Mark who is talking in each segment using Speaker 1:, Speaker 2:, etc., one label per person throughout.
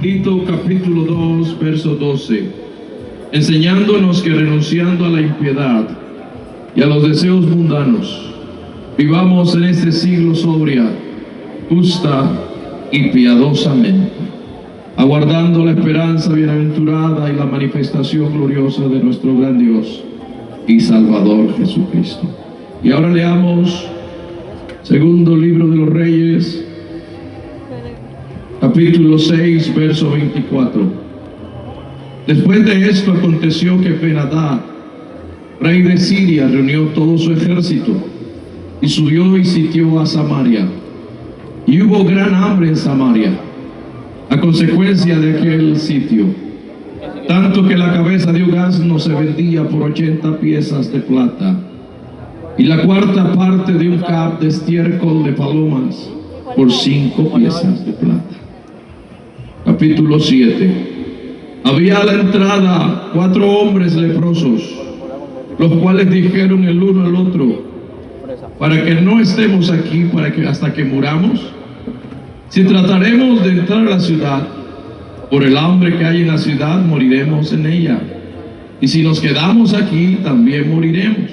Speaker 1: Tito capítulo 2, verso 12, enseñándonos que renunciando a la impiedad y a los deseos mundanos, vivamos en este siglo sobria, justa y piadosamente, aguardando la esperanza bienaventurada y la manifestación gloriosa de nuestro gran Dios y Salvador Jesucristo. Y ahora leamos segundo libro de los Reyes, capítulo 6, verso 24. Después de esto aconteció que Ben-Hadad, rey de Siria, reunió todo su ejército y subió y sitió a Samaria. Y hubo gran hambre en Samaria a consecuencia de aquel sitio, tanto que la cabeza de un asno se vendía por 80 piezas de plata, y la cuarta parte de un cab de estiércol de palomas por 5 piezas de plata. Capítulo 7. Había a la entrada 4 hombres leprosos, los cuales dijeron el uno al otro: para que no estemos aquí hasta que muramos. Si trataremos de entrar a la ciudad, por el hambre que hay en la ciudad moriremos en ella, y si nos quedamos aquí también moriremos.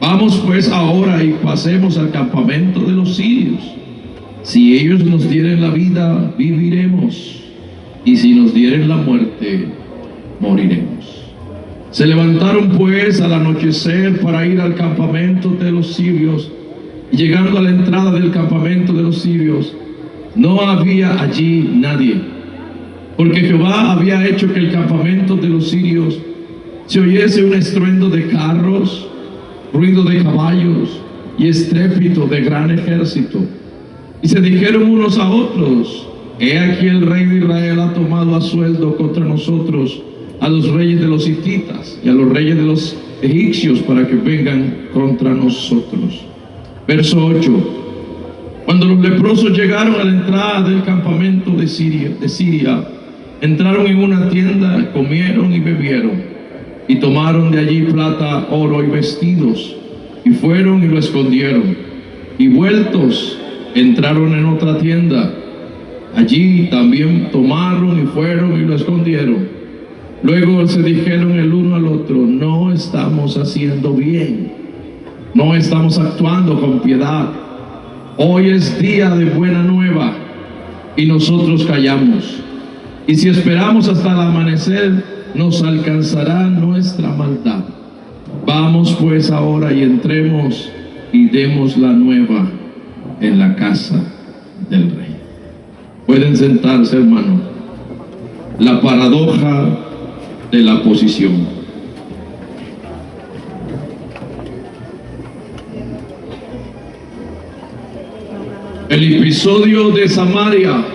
Speaker 1: Vamos pues ahora y pasemos al campamento de los sirios. Si ellos nos dieren la vida, viviremos, y si nos dieren la muerte, moriremos. Se levantaron pues al anochecer para ir al campamento de los sirios, y llegando a la entrada del campamento de los sirios, no había allí nadie, porque Jehová había hecho que el campamento de los sirios se oyese un estruendo de carros, ruido de caballos y estrépito de gran ejército. Y se dijeron unos a otros: he aquí el rey de Israel ha tomado a sueldo contra nosotros a los reyes de los hititas y a los reyes de los egipcios para que vengan contra nosotros. Verso 8. Cuando los leprosos llegaron a la entrada del campamento de Siria, entraron en una tienda, comieron y bebieron, y tomaron de allí plata, oro y vestidos, y fueron y lo escondieron. Y vueltos, entraron en otra tienda, allí también tomaron y fueron y lo escondieron. Luego se dijeron el uno al otro: no estamos haciendo bien, no estamos actuando con piedad. Hoy es día de buena nueva y nosotros callamos. Y si esperamos hasta el amanecer, nos alcanzará nuestra maldad. Vamos pues ahora y entremos y demos la nueva en la casa del rey. Pueden sentarse, hermano. La paradoja de la posición. El episodio de Samaria,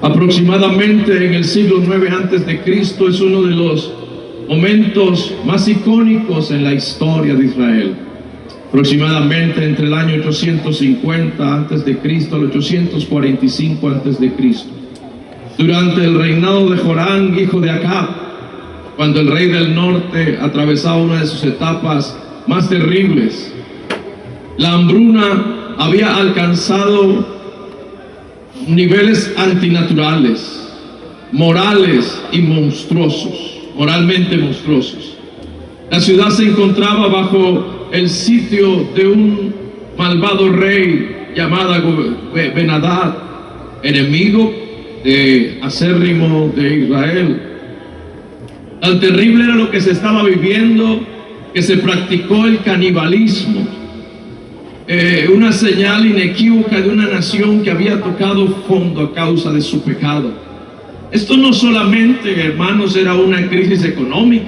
Speaker 1: aproximadamente en el siglo 9 antes de Cristo, es uno de los momentos más icónicos en la historia de Israel. Aproximadamente entre el año 850 antes de Cristo al 845 antes de Cristo, durante el reinado de Jorán, hijo de Acab, cuando el rey del norte atravesaba una de sus etapas más terribles. La hambruna había alcanzado niveles antinaturales, morales y monstruosos, moralmente monstruosos. La ciudad se encontraba bajo el sitio de un malvado rey llamado Ben-Hadad, enemigo acérrimo de Israel. Tan terrible era lo que se estaba viviendo que se practicó el canibalismo, una señal inequívoca de una nación que había tocado fondo a causa de su pecado. Esto no solamente, hermanos, era una crisis económica,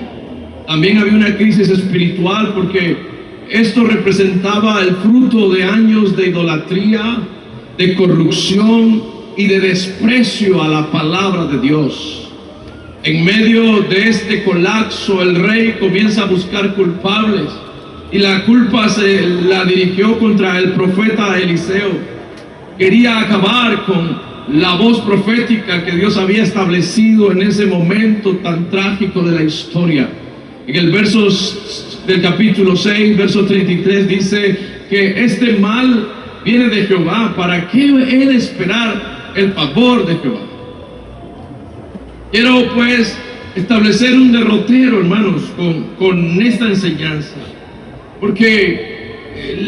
Speaker 1: también había una crisis espiritual, porque esto representaba el fruto de años de idolatría, de corrupción y de desprecio a la palabra de Dios. En medio de este colapso, el rey comienza a buscar culpables, y la culpa se la dirigió contra el profeta Eliseo. Quería acabar con la voz profética que Dios había establecido en ese momento tan trágico de la historia. En el verso del capítulo 6, verso 33, dice que este mal viene de Jehová. ¿Para qué he de esperar el favor de Jehová? Quiero pues establecer un derrotero, hermanos, con esta enseñanza. Porque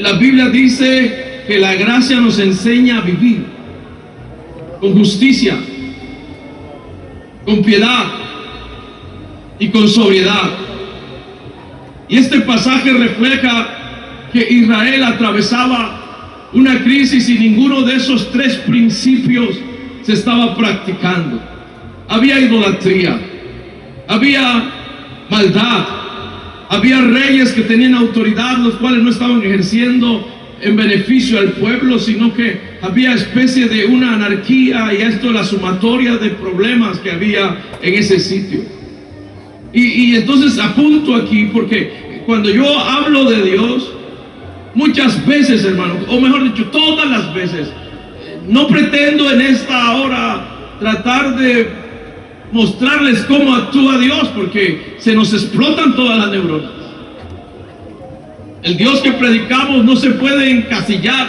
Speaker 1: la Biblia dice que la gracia nos enseña a vivir con justicia, con piedad y con sobriedad. Y este pasaje refleja que Israel atravesaba una crisis y ninguno de esos tres principios se estaba practicando. Había idolatría, había maldad, había reyes que tenían autoridad, los cuales no estaban ejerciendo en beneficio al pueblo, sino que había especie de una anarquía, y esto es la sumatoria de problemas que había en ese sitio. Y entonces apunto aquí porque cuando yo hablo de Dios, muchas veces, hermano, o mejor dicho, todas las veces, no pretendo en esta hora tratar de mostrarles cómo actúa Dios, porque se nos explotan todas las neuronas. El Dios que predicamos no se puede encasillar,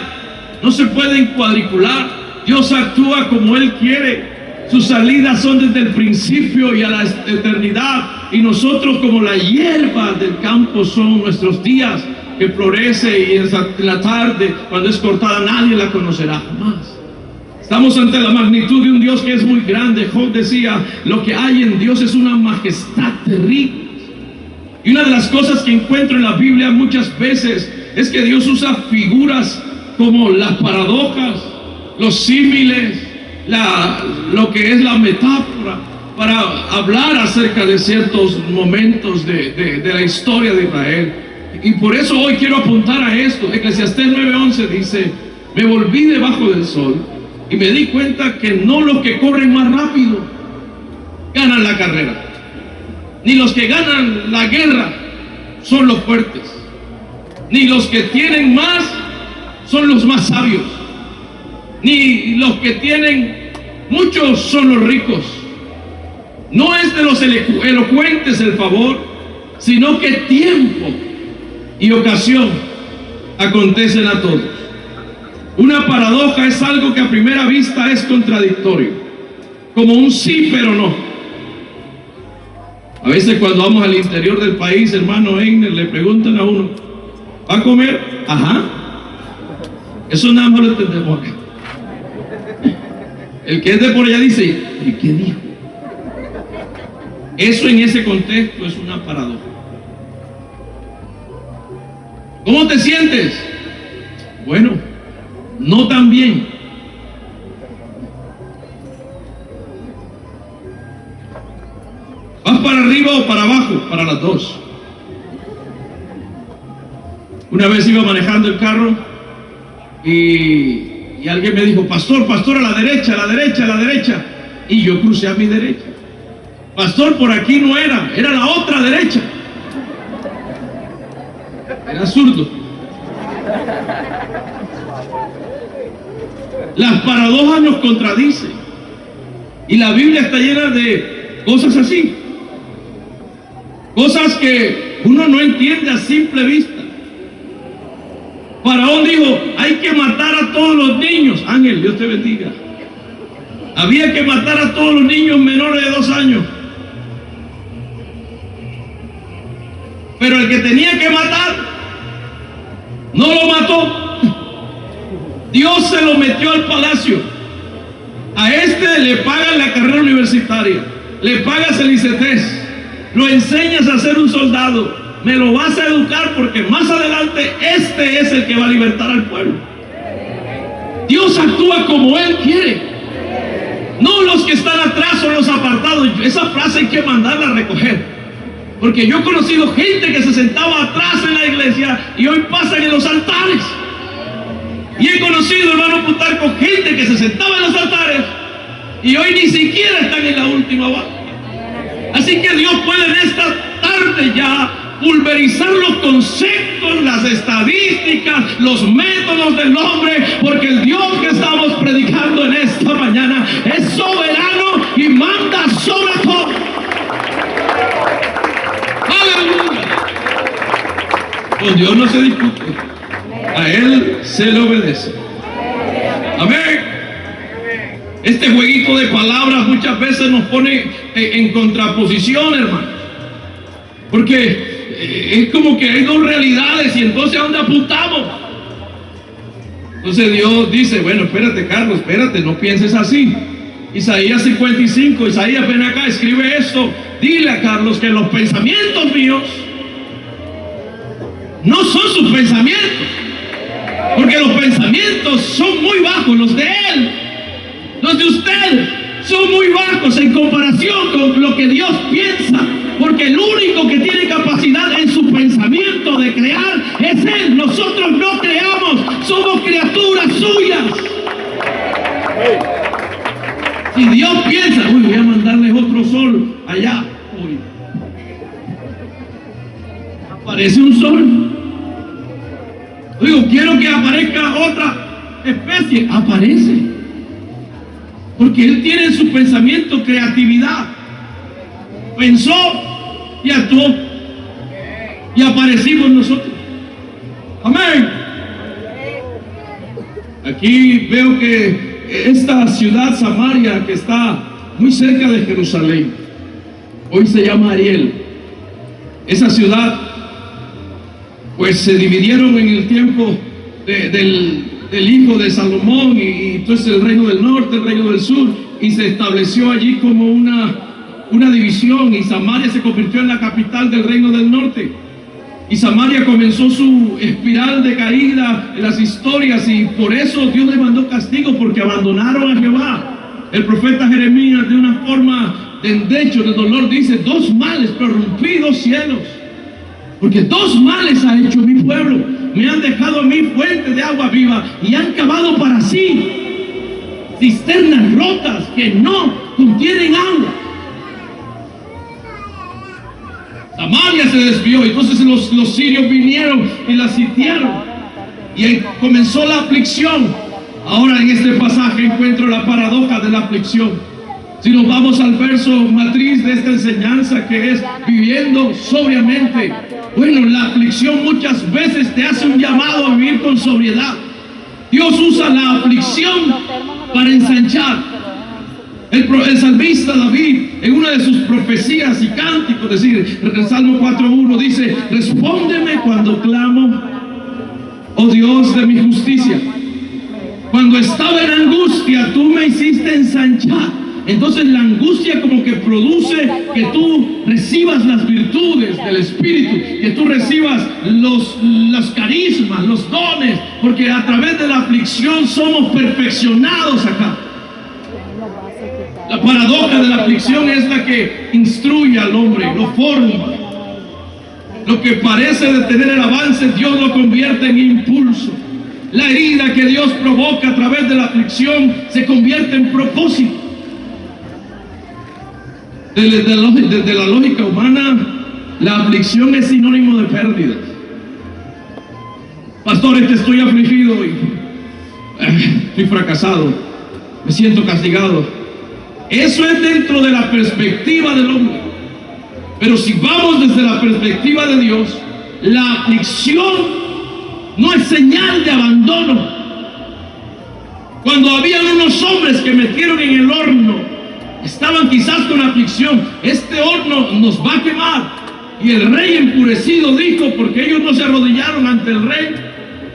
Speaker 1: no se puede encuadricular. Dios actúa como Él quiere. Sus salidas son desde el principio y a la eternidad, y nosotros, como la hierba del campo, son nuestros días que florece, y en la tarde, cuando es cortada, nadie la conocerá jamás. Estamos ante la magnitud de un Dios que es muy grande. Job decía: lo que hay en Dios es una majestad terrible. Y una de las cosas que encuentro en la Biblia muchas veces es que Dios usa figuras como las paradojas, los símiles, lo que es la metáfora, para hablar acerca de ciertos momentos de la historia de Israel. Y por eso hoy quiero apuntar a esto. Eclesiastés 9:11 dice: me volví debajo del sol y me di cuenta que no los que corren más rápido ganan la carrera, ni los que ganan la guerra son los fuertes, ni los que tienen más son los más sabios, ni los que tienen muchos son los ricos. No es de los elocuentes el favor, sino que tiempo y ocasión acontecen a todos. Una paradoja es algo que a primera vista es contradictorio, como un sí pero no. A veces cuando vamos al interior del país, hermano Einer, le preguntan a uno: ¿va a comer? Ajá. Eso nada más lo entendemos acá. El que es de por allá dice: ¿y qué dijo? Eso en ese contexto es una paradoja. ¿Cómo te sientes? Bueno, no tan bien. ¿Vas para arriba o para abajo? Para las dos. Una vez iba manejando el carro y alguien me dijo: pastor, pastor, a la derecha, a la derecha, a la derecha. Y yo crucé a mi derecha. Pastor, por aquí no era, era la otra derecha. Era zurdo. Las paradojas nos contradicen, y la Biblia está llena de cosas así, cosas que uno no entiende a simple vista. Faraón dijo: hay que matar a todos los niños. Ángel, Dios te bendiga. Había que matar a todos los niños menores de 2 años. Pero el que tenía que matar no lo mató. Dios se lo metió al palacio. A este le pagan la carrera universitaria, le pagas el ICETES, lo enseñas a ser un soldado, me lo vas a educar, porque más adelante este es el que va a libertar al pueblo. Dios actúa como Él quiere, no los que están atrás son los apartados. Esa frase hay que mandarla a recoger, porque yo he conocido gente que se sentaba atrás en la iglesia y hoy pasan en los altares. Y he conocido, hermano Plutarco, gente que se sentaba en los altares y hoy ni siquiera están en la última banda. Así que Dios puede en esta tarde ya pulverizar los conceptos, las estadísticas, los métodos del hombre, porque el Dios que estamos predicando en esta mañana es soberano y manda sobre todo. ¡Aleluya! Con Dios no se discute, a Él se le obedece. Amén. Este jueguito de palabras muchas veces nos pone en contraposición, hermano. Porque es como que hay dos realidades y entonces ¿a dónde apuntamos? Entonces Dios dice, bueno, espérate, Carlos, espérate, no pienses así. Isaías 55, Isaías, ven acá, escribe esto. Dile a Carlos que los pensamientos míos no son sus pensamientos, porque los pensamientos son muy bajos, los de él, los de usted son muy bajos en comparación con lo que Dios piensa, porque el único que tiene capacidad en su pensamiento de crear es Él. Nosotros no creamos, somos criaturas suyas. Si Dios piensa, uy, voy a mandarles otro sol allá, uy, aparece un sol. Digo, quiero que aparezca otra especie, aparece. Porque Él tiene en su pensamiento creatividad. Pensó y actuó. Y aparecimos nosotros. Amén. Aquí veo que esta ciudad Samaria, que está muy cerca de Jerusalén, hoy se llama Ariel. Esa ciudad, pues se dividieron en el tiempo del hijo de Salomón, y entonces el reino del norte, el reino del sur, y se estableció allí como una división, y Samaria se convirtió en la capital del reino del norte. Y Samaria comenzó su espiral de caída en las historias, y por eso Dios le mandó castigo, porque abandonaron a Jehová. El profeta Jeremías, de una forma de hecho, de dolor, dice: dos males prorrumpí, dos cielos, porque dos males ha hecho mi pueblo. Me han dejado a mí fuente de agua viva, y han cavado para sí cisternas rotas que no contienen agua. Samaria se desvió, entonces los sirios vinieron y la sitiaron, y ahí comenzó la aflicción. Ahora en este pasaje encuentro la paradoja de la aflicción. Si nos vamos al verso matriz de esta enseñanza, que es viviendo sobriamente, bueno, la aflicción muchas veces te hace un llamado a vivir con sobriedad. Dios usa la aflicción para ensanchar. El salmista David, en una de sus profecías y cánticos, es decir, el Salmo 4:1, dice: respóndeme cuando clamo, oh Dios de mi justicia. Cuando estaba en angustia, tú me hiciste ensanchar. Entonces la angustia como que produce que tú recibas las virtudes del Espíritu, que tú recibas los carismas, los dones, porque a través de la aflicción somos perfeccionados acá. La paradoja de la aflicción es la que instruye al hombre, lo forma. Lo que parece detener el avance, Dios lo convierte en impulso. La herida que Dios provoca a través de la aflicción se convierte en propósito. Desde la lógica humana, la aflicción es sinónimo de pérdida. Pastores, que estoy afligido y estoy fracasado, me siento castigado. Eso es dentro de la perspectiva del hombre. Pero si vamos desde la perspectiva de Dios, la aflicción no es señal de abandono. Cuando habían unos hombres que metieron en el horno, estaban quizás con aflicción: este horno nos va a quemar. Y el rey enfurecido dijo, porque ellos no se arrodillaron ante el rey,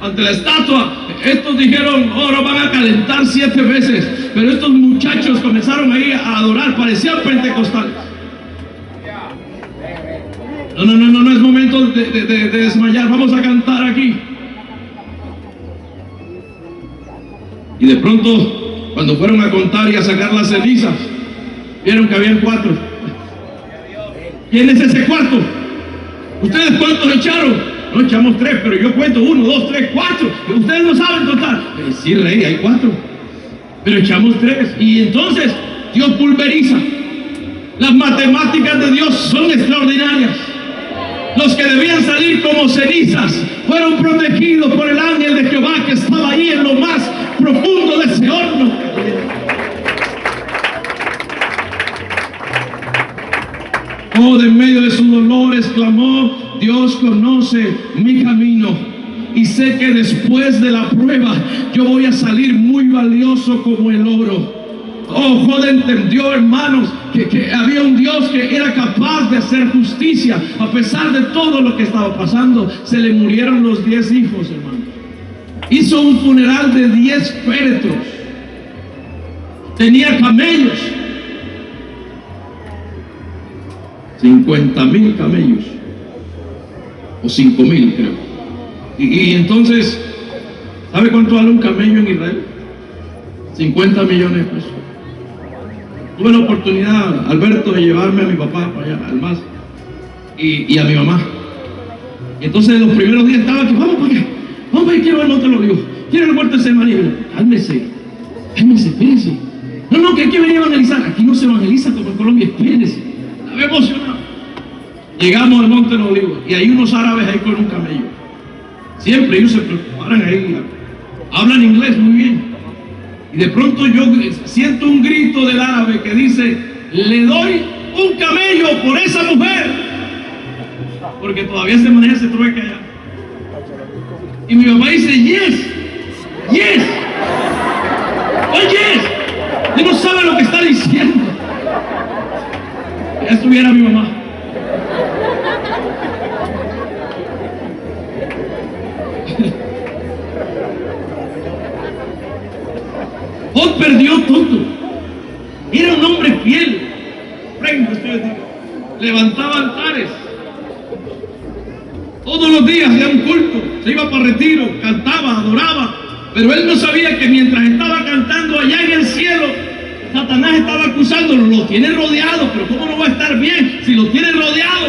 Speaker 1: ante la estatua, estos dijeron: ahora van a calentar 7 veces. Pero estos muchachos comenzaron ahí a adorar, parecían pentecostales. No es momento de desmayar, vamos a cantar aquí. Y de pronto, cuando fueron a contar y a sacar las cenizas, vieron que habían 4. ¿Quién es ese cuarto? ¿Ustedes cuántos echaron? No, echamos 3, pero yo cuento 1, 2, 3, 4. Ustedes no saben contar. Sí, rey, hay 4, pero echamos 3. Y entonces Dios pulveriza. Las matemáticas de Dios son extraordinarias. Los que debían salir como cenizas fueron protegidos por el ángel de Jehová, que estaba ahí en lo más profundo de ese horno. Oh, de en medio de sus dolores clamó: Dios conoce mi camino, y sé que después de la prueba yo voy a salir muy valioso como el oro. Oh, Job entendió, hermanos, que había un Dios que era capaz de hacer justicia. A pesar de todo lo que estaba pasando, se le murieron los 10 hijos, hermanos. Hizo un funeral de 10 féretros. Tenía camellos. 50,000 camellos. O 5,000, creo. Y entonces, ¿sabe cuánto vale un camello en Israel? 50 millones de pesos. Tuve la oportunidad, Alberto, de llevarme a mi papá para allá, al MAS, y a mi mamá. Y entonces los primeros días estaba aquí, vamos para allá, quiero ver el Monte de los Olivos, quiero ver el Huerto de Semaní. Cálmese, espérese. No, que hay que venir a evangelizar. Aquí no se evangeliza como en Colombia, espérese. Estaba emocionado. Llegamos al Monte de los Olivos y hay unos árabes ahí con un camello. Siempre ellos se preparan ahí, hablan inglés muy bien. Y de pronto yo siento un grito del árabe que dice: le doy un camello por esa mujer, porque todavía se maneja ese trueque allá. Y mi papá dice: yes. Oye, él no sabe lo que está diciendo. Ya estuviera mi mamá. Job perdió todo. Era un hombre fiel. Levantaba altares. Todos los días hacía un culto. Se iba para retiro, cantaba, adoraba. Pero él no sabía que mientras estaba cantando allá en el cielo, Satanás estaba acusándolo. Lo tiene rodeado, pero ¿cómo no va a estar bien si lo tiene rodeado?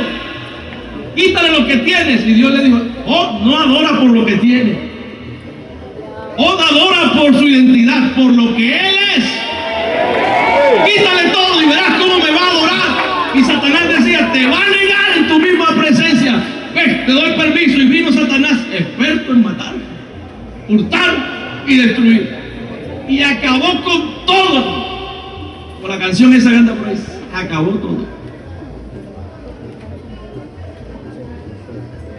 Speaker 1: Quítale lo que tienes. Y Dios le dijo: oh, no adora por lo que tiene. Oh, adora por su identidad, por lo que Él es. Quítale todo y verás cómo me va a adorar. Y Satanás decía: te va a negar en tu misma presencia. Ves, te doy permiso. Y vino Satanás, experto en matar, hurtar y destruir. Y acabó con todo. Con la canción esa que anda por ahí, acabó todo.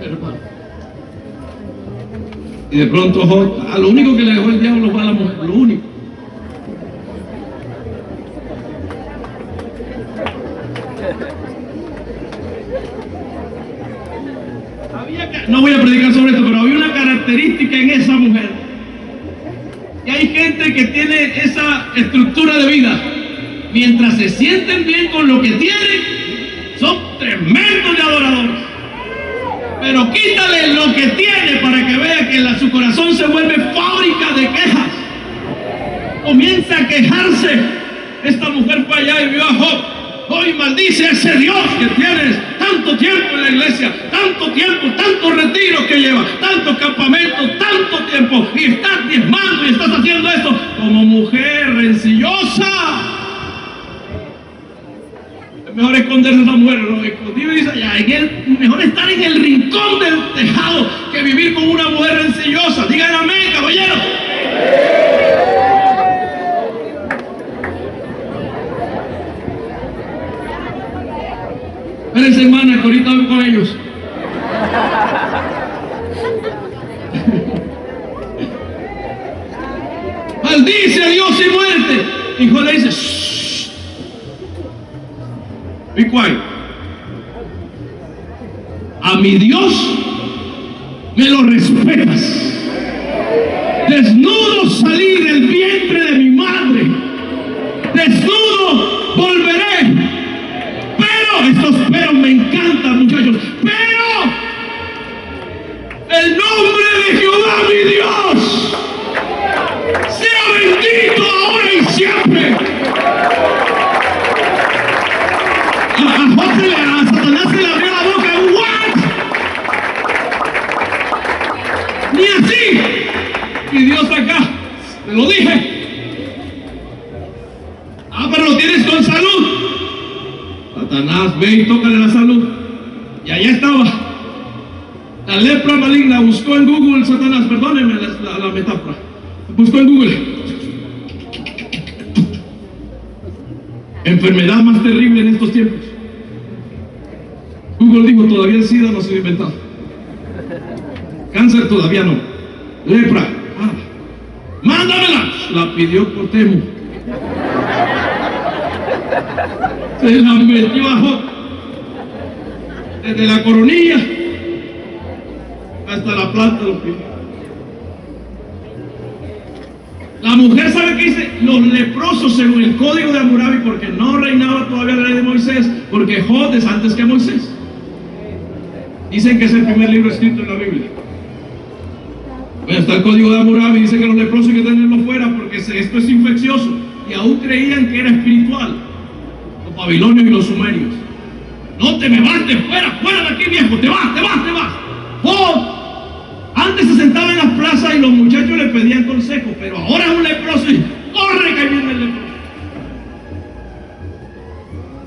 Speaker 1: Hermano. Y de pronto Job, a lo único que le dejó el diablo fue a la mujer, lo único. No voy a predicar sobre esto, pero había una característica en esa mujer. Y hay gente que tiene esa estructura de vida. Mientras se sienten bien con lo que tienen, son tremendos de adoradores. Pero quítale lo que tiene para que vea que su corazón se vuelve fábrica de quejas. Comienza a quejarse. Esta mujer fue allá y vio a Job. Hoy maldice a ese Dios que tienes tanto tiempo en la iglesia, tanto tiempo, tantos retiros que lleva, tantos campamentos, tanto tiempo, y estás diezmando y estás haciendo esto como mujer rencillosa. Es mejor esconderse a esa mujer, lo escondido y dice allá, mejor estar en el rincón del tejado que vivir con una mujer rencillosa. Digan amén, caballero. Espérense, hermana, que ahorita voy con ellos. Maldice a Dios y muerte. Y Job le dice: shh, be quiet. A mi Dios me lo respetas. Desnudo salí del vientre de mi madre. Desnudo volveré. Estos peros me encantan, muchachos. Pero el nombre de Jehová mi Dios sea bendito ahora y siempre. A Satanás se le abrió la boca. ¿What? Ni así. Y Dios acá, te lo dije. Pero lo tienes con salud. Satanás, ve y tócale la salud. Y allá estaba. La lepra maligna. Buscó en Google, Satanás, perdónenme la metáfora. Buscó en Google. Enfermedad más terrible en estos tiempos. Google dijo: todavía el SIDA no se ha inventado. Cáncer todavía no. Lepra. Mándamela. La pidió por Temu. Se la metió abajo, desde la coronilla hasta la planta de los pies. La mujer, ¿sabe qué dice? Los leprosos, según el código de Hammurabi, porque no reinaba todavía la ley de Moisés, porque Jod es antes que Moisés. Dicen que es el primer libro escrito en la Biblia. Bueno, está el código de Hammurabi, dice que los leprosos hay que tenerlos fuera porque esto es infeccioso. Y aún creían que era espiritual. Los babilonios y los sumerios. No te me vas de fuera, fuera de aquí, viejo, te vas. Jod antes se sentaba en las plazas y los muchachos le pedían consejo, pero ahora es un leproso y corre que viene el leproso.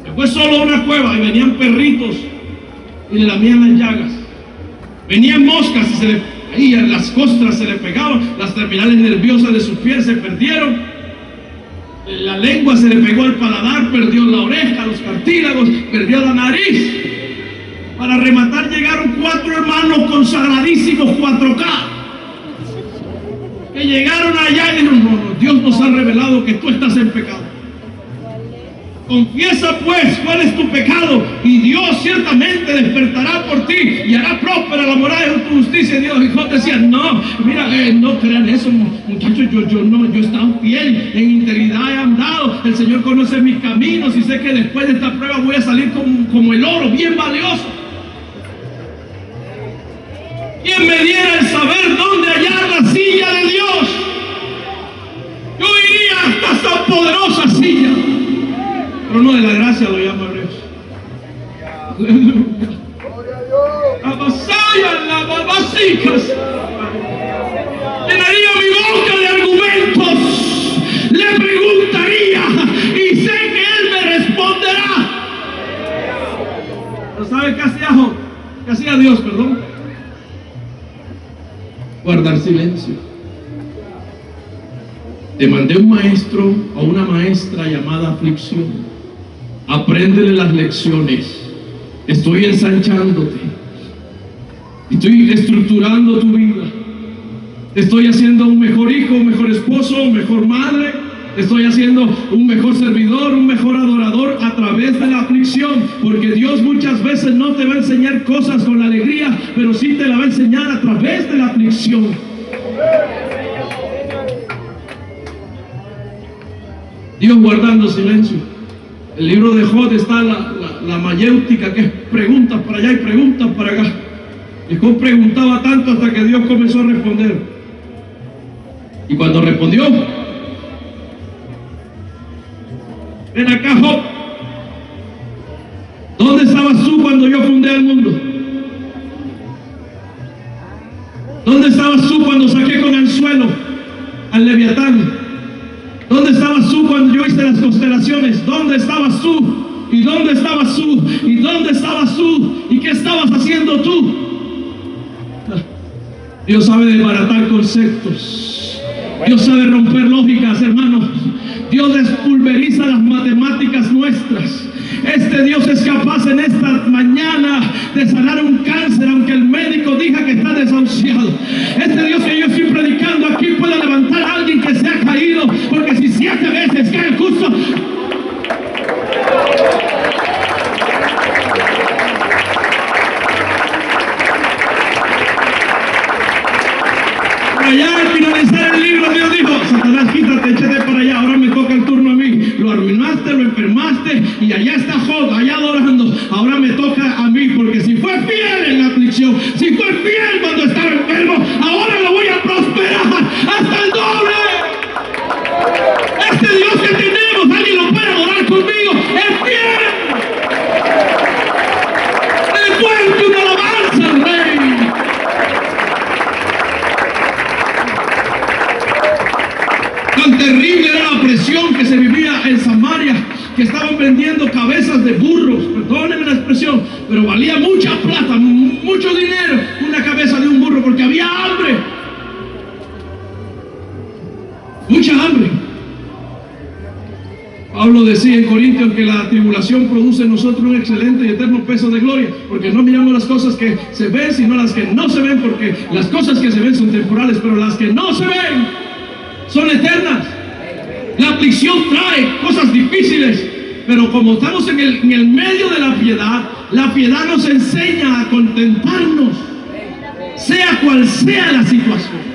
Speaker 1: Se fue solo a una cueva y venían perritos y le lamían las llagas. Venían moscas y las costras se le pegaban, las terminales nerviosas de sus pies se perdieron, la lengua se le pegó al paladar, perdió la oreja, los cartílagos, perdió la nariz. Para rematar llegaron 4 hermanos consagradísimos 4K que llegaron allá y dijeron: no, Dios nos ha revelado que tú estás en pecado. Confiesa pues cuál es tu pecado y Dios ciertamente despertará por ti y hará próspera la morada de tu justicia. Y Dios decía: no, mira, no crean eso, muchachos, yo he estado fiel, en integridad he andado, el Señor conoce mis caminos y sé que después de esta prueba voy a salir como el oro, bien valioso. ¿Quién me diera el saber dónde hallar la silla de Dios? Yo iría hasta esa poderosa silla. Trono de la gracia lo llama Hebreos. Aleluya. Abasaya la babasicas. Llenaría mi boca de argumentos. Le preguntaría y sé que Él me responderá. ¿No sabe qué hacía Job? ¿Qué hacía Dios, perdón? Guardar silencio. Te mandé un maestro o una maestra llamada aflicción. Apréndele las lecciones. Estoy ensanchándote. Estoy estructurando tu vida. Te estoy haciendo un mejor hijo, un mejor esposo, un mejor madre. Te estoy haciendo un mejor servidor, un mejor adorador a través de la aflicción. Porque Dios muchas veces no te va a enseñar cosas con la alegría, pero sí te la va a enseñar a través de la aflicción. Dios guardando silencio. El libro de Job está la mayéutica, que es preguntas para allá y preguntas para acá. Y Job preguntaba tanto hasta que Dios comenzó a responder. Y cuando respondió: ven acá, Job, ¿dónde estabas tú cuando yo fundé el mundo? ¿Dónde estabas tú cuando saqué con anzuelo al Leviatán? ¿Dónde estabas tú cuando yo hice las constelaciones? ¿Dónde estabas tú? ¿Y dónde estabas tú? ¿Y dónde estabas tú? ¿Y qué estabas haciendo tú? Dios sabe desbaratar conceptos. Dios sabe romper lógicas, hermanos. Dios despulveriza las matemáticas nuestras. Este Dios es capaz en esta mañana de sanar un cáncer, aunque el médico diga que está desahuciado. Este Dios que yo estoy predicando aquí puede levantar a alguien que se ha caído, porque si 7 veces cae el justo, allá al finalizar el libro, Dios dijo: Satanás, quítate, échate para allá, ahora me toca el turno a mí. Lo arruinaste, lo enfermaste, y allá está Job, allá adorando. Ahora me toca a mí, porque si fue fiel en la aflicción, si fue fiel cuando estaba enfermo, ahora lo voy a prosperar hasta el doble. Este Dios que tenemos, alguien lo puede adorar conmigo, es fiel. Es fuerte una alabanza al Rey. Tan terrible era la presión que se vivía en Samaria, que estaban vendiendo cabezas de burros, perdónenme la expresión, pero valía mucha plata, mucho dinero, una cabeza de un burro, porque había hambre, mucha hambre. Pablo decía en Corintios que la tribulación produce en nosotros un excelente y eterno peso de gloria, porque no miramos las cosas que se ven, sino las que no se ven, porque las cosas que se ven son temporales, pero las que no se ven son eternas. La aflicción trae cosas difíciles, Pero como estamos en el medio de la piedad nos enseña a contentarnos, sea cual sea la situación.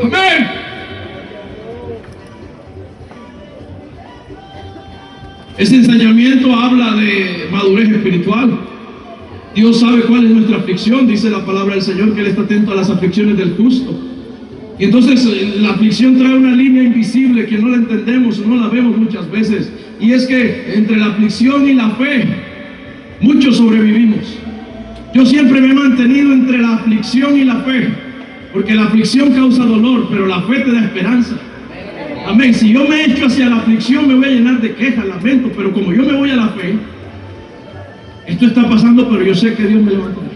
Speaker 1: Amén. Ese enseñamiento habla de madurez espiritual. Dios sabe cuál es nuestra aflicción, dice la palabra del Señor, que Él está atento a las aflicciones del justo. Y entonces la aflicción trae una línea invisible que no la entendemos, no la vemos muchas veces. Y es que entre la aflicción y la fe, muchos sobrevivimos. Yo siempre me he mantenido entre la aflicción y la fe, porque la aflicción causa dolor, pero la fe te da esperanza. Amén. Si yo me echo hacia la aflicción, me voy a llenar de quejas, lamentos, pero como yo me voy a la fe, esto está pasando, pero yo sé que Dios me levantará.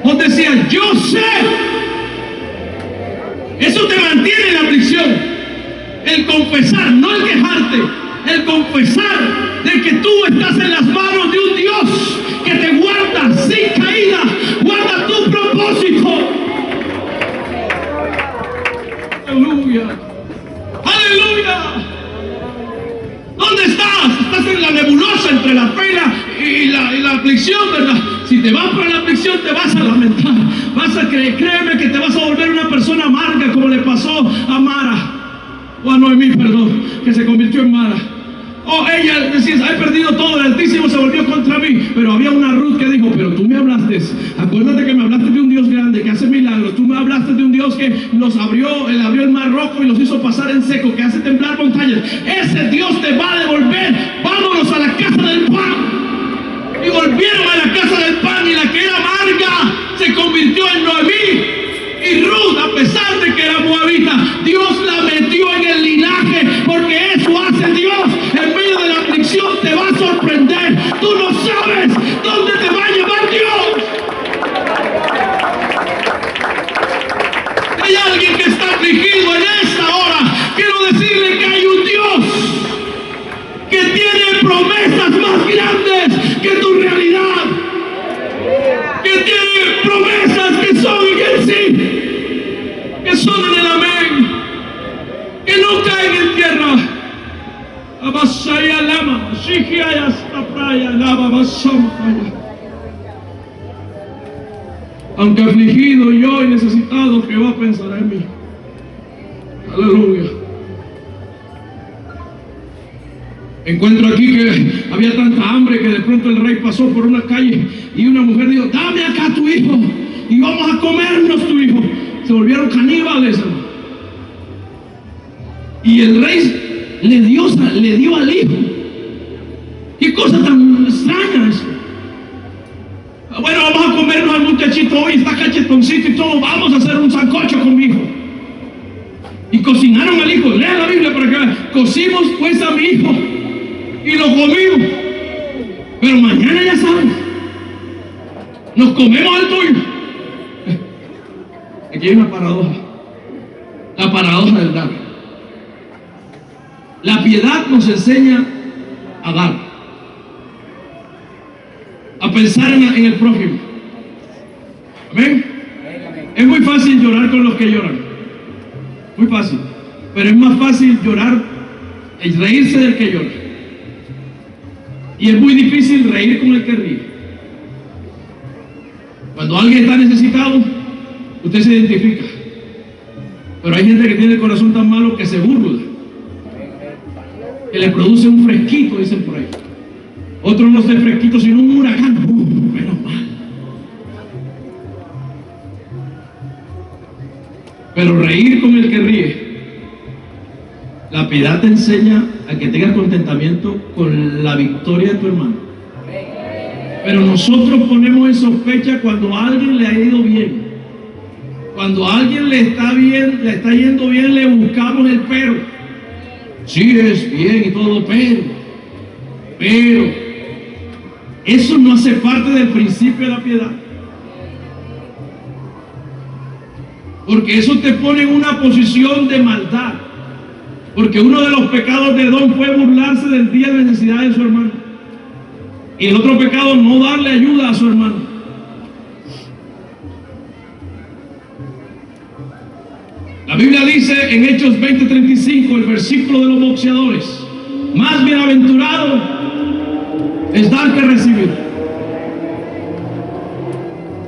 Speaker 1: Vos decías, yo sé. Eso te mantiene en la aflicción. El confesar, no el quejarte. El confesar de que tú estás en las manos de un Dios que te guarda sin caída, guarda tu propósito. Aleluya. Aleluya. ¿Dónde estás? Estás en la nebulosa entre la fe y la aflicción, ¿verdad? Si te vas para la aflicción te vas a lamentar, vas a créeme que te vas a volver una persona amarga, como le pasó a Mara, o a Noemí, perdón, que se convirtió en Mara. Oh, ella decía, he perdido todo, el Altísimo se volvió contra mí. Pero había una Ruth que dijo, pero tú me hablaste, acuérdate que me hablaste de un Dios grande que hace milagros. Tú me hablaste de un Dios que los abrió el mar rojo y los hizo pasar en seco, que hace temblar montañas. Ese Dios te va a devolver. Vámonos a la casa del pan. Y volvieron a la casa del pan, y la que era amarga se convirtió en Noemí. Y Ruth, a pesar de que era moabita, Dios la metió en el linaje, porque eso hace Dios. En medio de la aflicción te va a sorprender. Tú no sabes dónde te va a llevar Dios. Hay alguien que está afligido en esta hora. Quiero decirle que hay un Dios que tiene promesas más grandes que tu realidad, que tiene promesas que son en el sí, que son en el amén, que no caen en tierra. Aunque afligido yo y necesitado, Jehová pensará en mí. Aleluya. Encuentro aquí que había tanta hambre que de pronto el rey pasó por una calle y una mujer dijo, dame acá tu hijo y vamos a comernos tu hijo. Se volvieron caníbales. Y el rey le dio al hijo. Qué cosa tan extraña eso. Bueno, vamos a comernos al muchachito hoy, está cachetoncito y todo, vamos a hacer un sancocho con mi hijo. Y cocinaron al hijo. Lea la Biblia para que vean. Cocimos pues a mi hijo y lo comimos. Pero mañana ya sabes, nos comemos al tuyo. Aquí hay una paradoja. La paradoja del dar. La piedad nos enseña a dar, a pensar en el prójimo. Amén. Es muy fácil llorar con los que lloran. Muy fácil. Pero es más fácil llorar y reírse del que llora. Y es muy difícil reír con el que ríe. Cuando alguien está necesitado, usted se identifica. Pero hay gente que tiene el corazón tan malo que se burla, que le produce un fresquito, dicen por ahí. Otro no es el fresquito, sino un huracán. Menos mal. Pero reír con el que ríe. La piedad te enseña a que tengas contentamiento con la victoria de tu hermano. Pero nosotros ponemos en sospecha cuando a alguien le ha ido bien. Cuando a alguien le está yendo bien, le buscamos el pero. Sí, es bien y todo, pero eso no hace parte del principio de la piedad. Porque eso te pone en una posición de maldad. Porque uno de los pecados de Edom fue burlarse del día de necesidad de su hermano. Y el otro pecado, no darle ayuda a su hermano. La Biblia dice en Hechos 20:35, el versículo de los boxeadores, más bienaventurado es dar que recibir.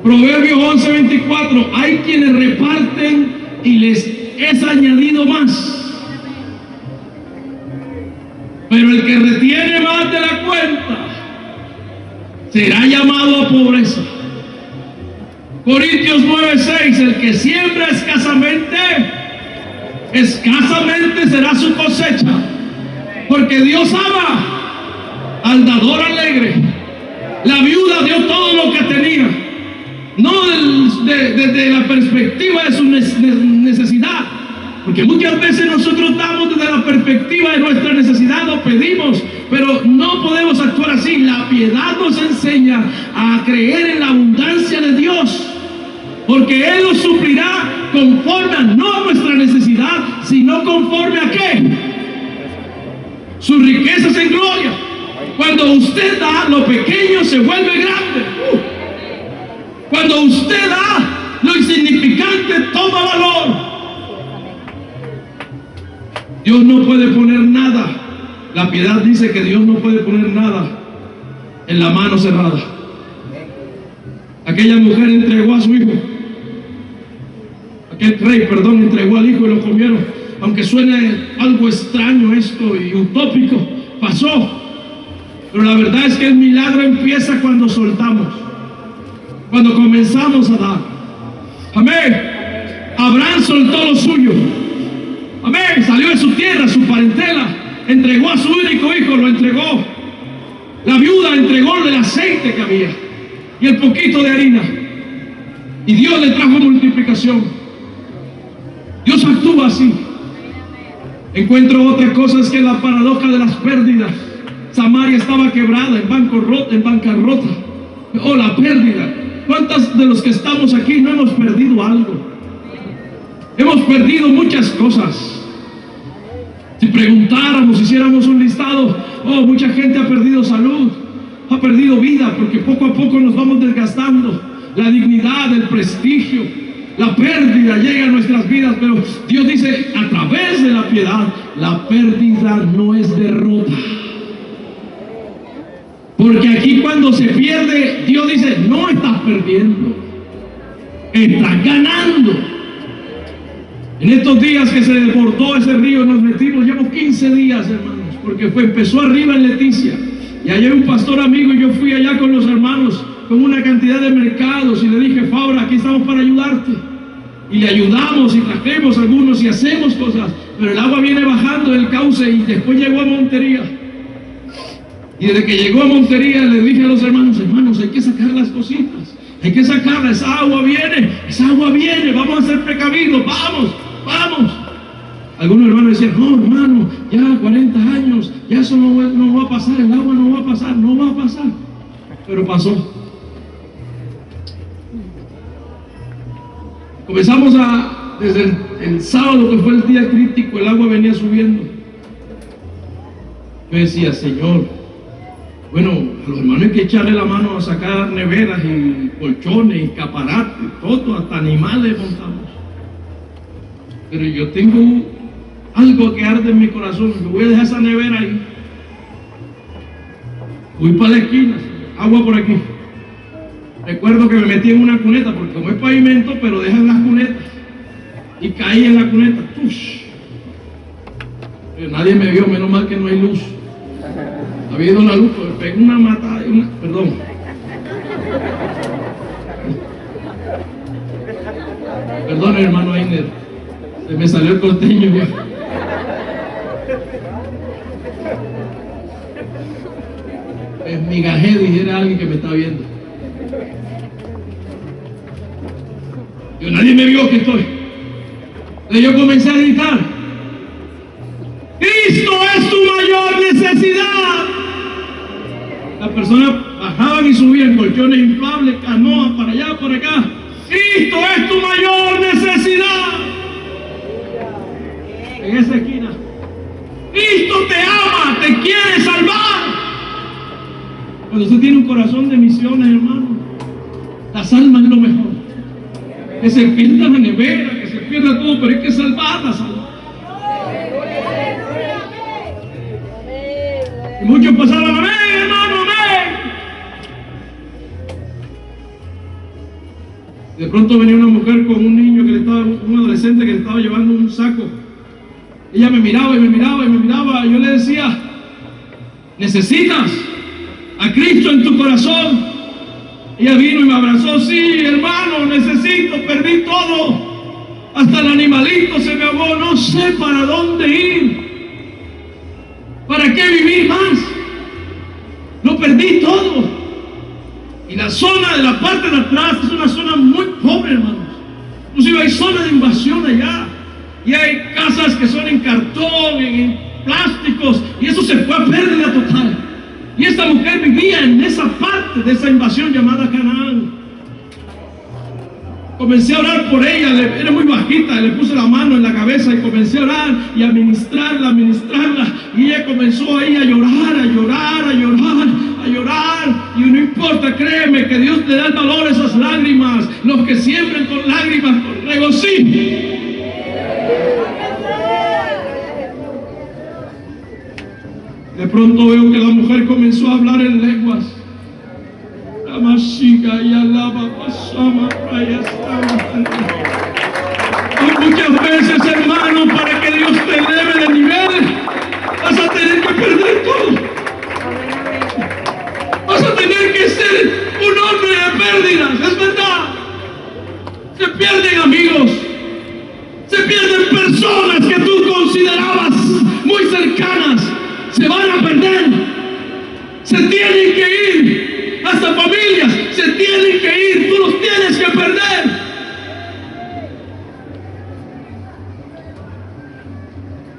Speaker 1: Proverbios 11:24, hay quienes reparten y les es añadido más, pero el que retiene más de la cuenta será llamado a pobreza. Corintios 9:6, el que siembra escasamente, escasamente será su cosecha, porque Dios ama al dador alegre. La viuda dio todo lo que tenía, no desde la perspectiva de su necesidad, porque muchas veces nosotros damos desde la perspectiva de nuestra necesidad, lo pedimos, pero no podemos actuar así. La piedad nos enseña a creer en la abundancia de Dios, porque Él nos suplirá conforme no a nuestra necesidad, sino conforme a ¿qué? Sus riquezas en gloria. Cuando usted da, lo pequeño se vuelve grande. Cuando usted da, lo insignificante toma valor. Dios no puede poner nada. La piedad dice que Dios no puede poner nada en la mano cerrada. Aquella mujer entregó a su hijo. Aquel rey, perdón, entregó al hijo y lo comieron. Aunque suene algo extraño esto y utópico, pasó. Pero la verdad es que el milagro empieza cuando soltamos, cuando comenzamos a dar. Amén. Abraham soltó lo suyo. Amén. Salió de su tierra, su parentela, entregó a su único hijo, lo entregó. La viuda entregó el aceite que había y el poquito de harina, y Dios le trajo multiplicación. Dios actúa así. Encuentro otra cosa, es que la paradoja de las pérdidas. Samaria estaba quebrada, en bancarrota. Oh, la pérdida. ¿Cuántos de los que estamos aquí no hemos perdido algo? Hemos perdido muchas cosas. Si preguntáramos, hiciéramos un listado, oh, mucha gente ha perdido salud, ha perdido vida, porque poco a poco nos vamos desgastando. La dignidad, el prestigio, la pérdida llega a nuestras vidas, pero Dios dice, a través de la piedad, la pérdida no es derrota. Porque aquí cuando se pierde, Dios dice, no estás perdiendo, estás ganando. En estos días que se desbordó ese río, nos metimos, llevo 15 días, hermanos, porque empezó arriba en Leticia, y allá hay un pastor amigo, y yo fui allá con los hermanos, con una cantidad de mercados, y le dije, Faura, aquí estamos para ayudarte. Y le ayudamos, y trajimos algunos, y hacemos cosas, pero el agua viene bajando del cauce, y después llegó a Montería. Y desde que llegó a Montería le dije a los hermanos, hay que sacar las cositas, hay que sacarla, esa agua viene, vamos a ser precavidos, vamos. Algunos hermanos decían, no hermano, ya 40 años, ya eso no va a pasar, el agua no va a pasar, pero pasó. Comenzamos desde el sábado, que fue el día crítico, el agua venía subiendo. Yo decía, Señor, bueno, a los hermanos hay que echarle la mano a sacar neveras y colchones y escaparates, todo, hasta animales montamos. Pero yo tengo algo que arde en mi corazón, yo voy a dejar esa nevera ahí. Fui para la esquina, agua por aquí. Recuerdo que me metí en una cuneta, porque como es pavimento, pero dejan las cunetas. Y caí en la cuneta. ¡Tush! Pero nadie me vio, menos mal que no hay luz. Había ido la luz, pero me pegó una matada, perdón. Perdón, hermano Ainer, se me salió el costeño ya. Es migajé, dijera alguien que me está viendo. Nadie me vio que estoy. Entonces yo comencé a gritar, Cristo es tu mayor necesidad. Las personas bajaban y subían, colchones inflables, canoas para allá, por acá. Cristo es tu mayor necesidad. En esa esquina, Cristo te ama, te quiere salvar. Cuando usted tiene un corazón de misiones, hermano, las almas es lo mejor. Que se pierda la nevera, que se pierda todo, pero hay que salvarla. Y muchos pasaban, amén, hermano, amén. De pronto venía una mujer con un niño un adolescente que le estaba llevando un saco. Ella me miraba y me miraba y me miraba. Y yo le decía, ¿necesitas a Cristo en tu corazón? Ella vino y me abrazó. Sí, hermano, necesito, perdí todo. Hasta el animalito se me ahogó. No sé para dónde ir. ¿Para qué vivir más? Lo perdí todo. Y la zona de la parte de atrás es una zona muy pobre, hermanos. Inclusive hay zona de invasión allá. Y hay casas que son en cartón, en plásticos. Y eso se fue a pérdida total. Y esta mujer vivía en esa parte de esa invasión llamada Canaán. Comencé a orar por ella, era muy bajita, le puse la mano en la cabeza y comencé a orar y a ministrarla, y ella comenzó ahí a llorar, a llorar, a llorar, a llorar, y no importa, créeme que Dios le da el valor a esas lágrimas, los que siembran con lágrimas, con regocijo. De pronto veo que la mujer comenzó a hablar en lenguas. Y muchas veces, hermano, para que Dios te eleve de nivel, vas a tener que perder todo. Vas a tener que ser un hombre de pérdidas, es verdad. Se pierden amigos, se pierden personas que tú considerabas muy cercanas, se van a perder, se tienen que ir. Hasta familias se tienen que ir, tú los tienes que perder.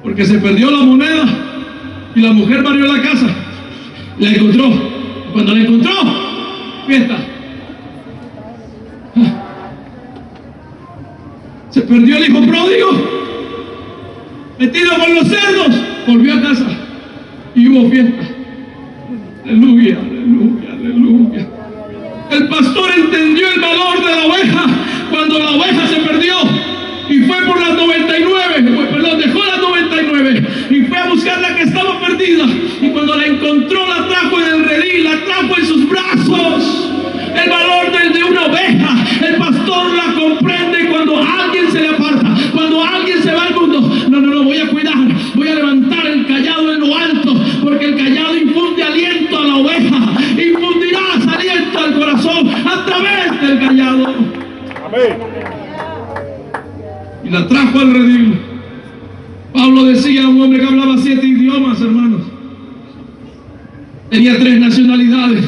Speaker 1: Porque se perdió la moneda y la mujer barrió la casa. La encontró. Cuando la encontró, fiesta. Se perdió el hijo pródigo, metido con los cerdos, volvió a casa y hubo fiesta. Aleluya, aleluya, aleluya. El pastor entendió el valor de la oveja cuando la oveja se perdió y fue por las 99, dejó las 99 y fue a buscar la que estaba perdida, y cuando la encontró la trajo en el redil, la trajo en sus brazos. El valor de una oveja, el pastor la comprende cuando alguien se le aparta, cuando alguien se va al mundo. No, voy a cuidar, voy a levantar el cayado en lo alto, porque el cayado infunde aliento a la oveja, infundirás aliento al corazón a través del cayado. Amén. Y la trajo al redil. Pablo decía, un hombre que hablaba 7 idiomas, hermanos, tenía 3 nacionalidades.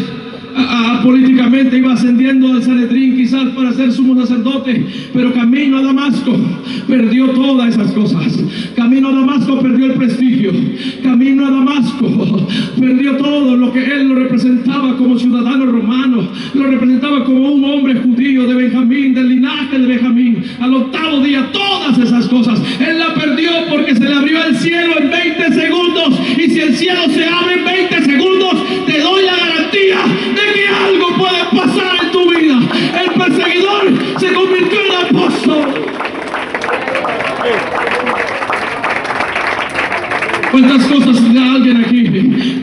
Speaker 1: Políticamente iba ascendiendo al Sanedrín quizás para ser sumo sacerdote, pero camino a Damasco perdió todas esas cosas. Camino a Damasco perdió el prestigio. Camino a Damasco perdió todo lo que él lo representaba como ciudadano romano, lo representaba como un hombre judío de Benjamín, del linaje de Benjamín. Al 8º día todas esas cosas él la perdió, porque se le abrió el cielo en 20 segundos, y si el cielo se abre en 20 segundos, te doy la garantía de que algo puede pasar en tu vida. El perseguidor se convirtió en apóstol. ¿Cuántas cosas tenía alguien aquí?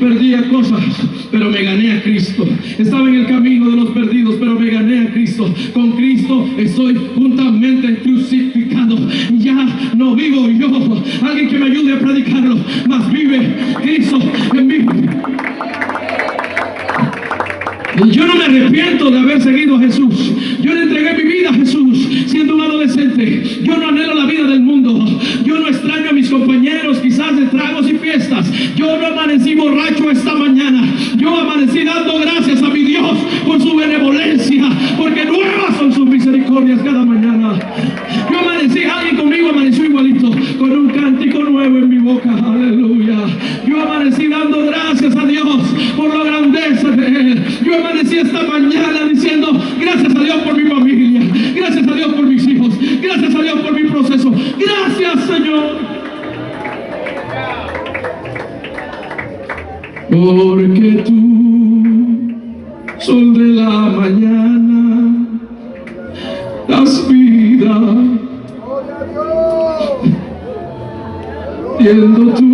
Speaker 1: Perdía cosas, pero me gané a Cristo. Estaba en el camino de los perdidos, pero me gané a Cristo. Con Cristo estoy juntamente crucificado. Ya no vivo yo. Alguien que me ayude a predicarlo. Mas vive Cristo en mí. Yo no me arrepiento de haber seguido a Jesús. Yo le entregué mi vida a Jesús siendo un adolescente. Yo no anhelo la vida del mundo. Yo no extraño a mis compañeros quizás de tragos y fiestas. Yo no amanecí borracho esta mañana. Yo amanecí dando gracias a mi Dios por su benevolencia, porque nuevas son sus misericordias cada mañana. Yo amanecí, alguien conmigo amaneció igualito, con un cántico nuevo en mi boca. Aleluya. Yo amanecí dando gracias a Dios por la grandeza de Él. Yo amanecí esta mañana diciendo gracias a Dios por mi familia, gracias a Dios por mis hijos, gracias a Dios por mi proceso. Gracias, Señor. Porque tú, sol de la mañana, das vida, siendo tú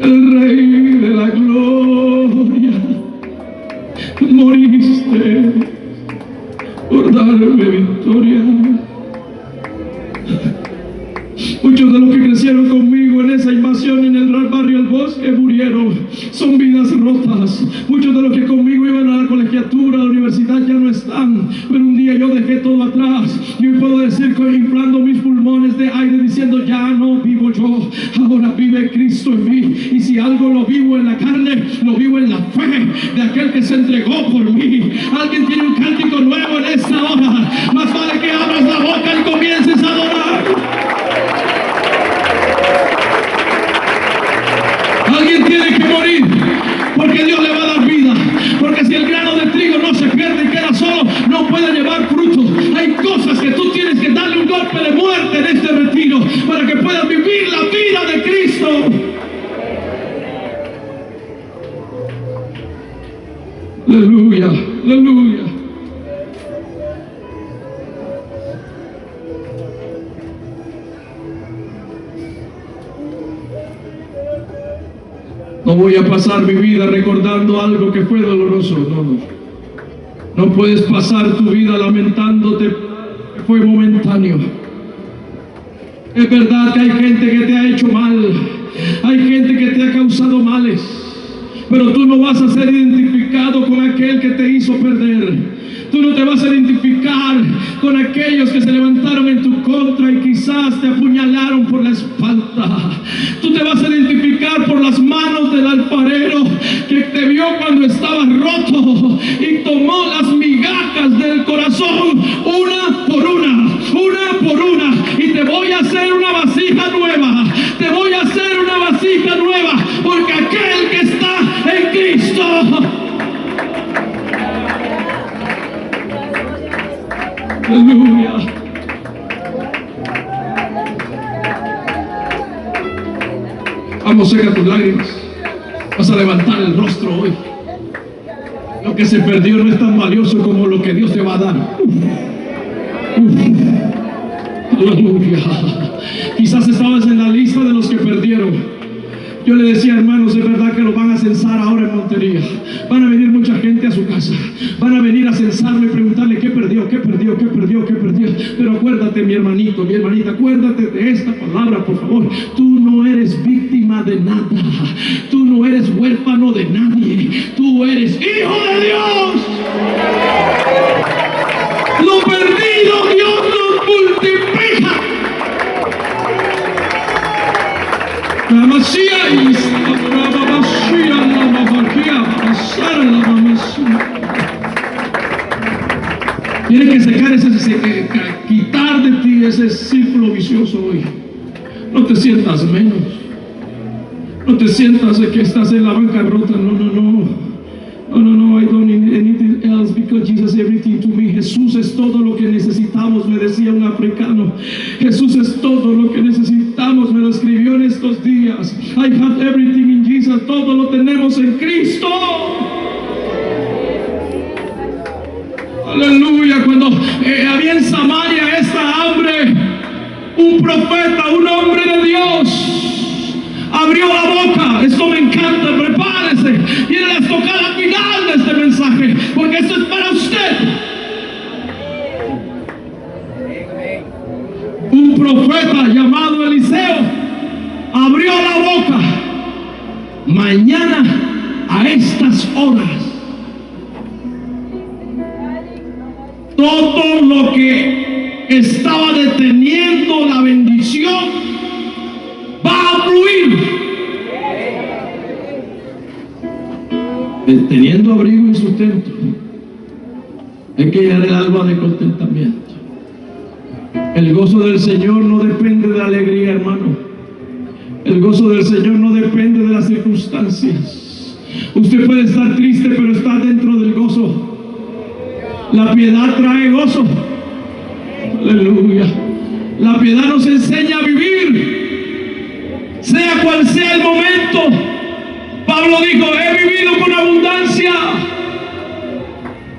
Speaker 1: el Rey los que murieron son vidas rotas. Muchos de los que conmigo iban a la colegiatura, a la universidad, ya no están. Pero un día yo dejé todo atrás. Y hoy puedo decir que inflando mis pulmones de aire, diciendo: ya no vivo yo, ahora vive Cristo en mí. Y si algo lo vivo en la carne, lo vivo en la fe de aquel que se entregó por mí. Alguien tiene un cántico nuevo en esta hora. Más vale que abras la boca y comiences a adorar. Alguien tiene que morir, porque Dios le va a dar vida. Porque si el grano de trigo no se pierde y queda solo, no puede llevar fruto. Hay cosas que tú tienes que darle un golpe de muerte en este retiro para que puedas vivir la vida de Cristo. Aleluya, aleluya. No voy a pasar mi vida recordando algo que fue doloroso. No puedes pasar tu vida lamentándote que fue momentáneo. Es verdad que hay gente que te ha hecho mal, hay gente que te ha causado males, pero tú no vas a ser identificado con aquel que te hizo perder. Tú no te vas a identificar con aquellos que se levantaron en tu contra y quizás te apuñalaron por la espalda. Tú te vas a identificar por las manos del alfarero que te vio cuando estabas roto y tomó las migajas del corazón una por una, y te voy a hacer una vasija nueva. Te voy a hacer una vasija nueva, porque aquel que está en Cristo. Aleluya. Vamos, seca tus lágrimas. Vas a levantar el rostro hoy. Lo que se perdió no es tan valioso como lo que Dios te va a dar. Aleluya. Quizás estabas en la lista de los que perdieron. Yo le decía, hermanos, es verdad que lo van a censar ahora en Montería. Van a venir mucha gente a su casa. Van a venir a censarlo y preguntarle qué perdió. Pero acuérdate, mi hermanito, mi hermanita, acuérdate de esta palabra, por favor. Tú no eres víctima de nada. Tú no eres huérfano de nadie. Tú eres hijo de Dios. Lo perdido Dios nos multiplica. Tienes que secar quitar de ti ese círculo vicioso hoy. No te sientas menos. No te sientas de que estás en la bancarrota. No. I don't need anything else because Jesus is everything to me. Jesús es todo lo que necesitamos, me decía un africano. Jesús es todo lo que necesitamos, me lo escribió en estos días. I have everything in Jesus. Todo lo tenemos en Cristo. Aleluya. Cuando había en Samaria esta hambre, un profeta, un hombre de Dios, abrió la boca. Esto me encanta, prepárese. Viene a tocar al final de este mensaje, porque esto es para usted. Un profeta llamado Eliseo abrió la boca. Mañana a estas horas, todo lo que estaba deteniendo la bendición va a fluir. Teniendo abrigo y sustento, hay que llenar el alma de contentamiento. El gozo del Señor no depende de la alegría, hermano. El gozo del Señor no depende de las circunstancias. Usted puede estar triste, pero está dentro del gozo. La piedad trae gozo. Aleluya. La piedad nos enseña a vivir, sea cual sea el momento. Pablo dijo, he vivido con abundancia,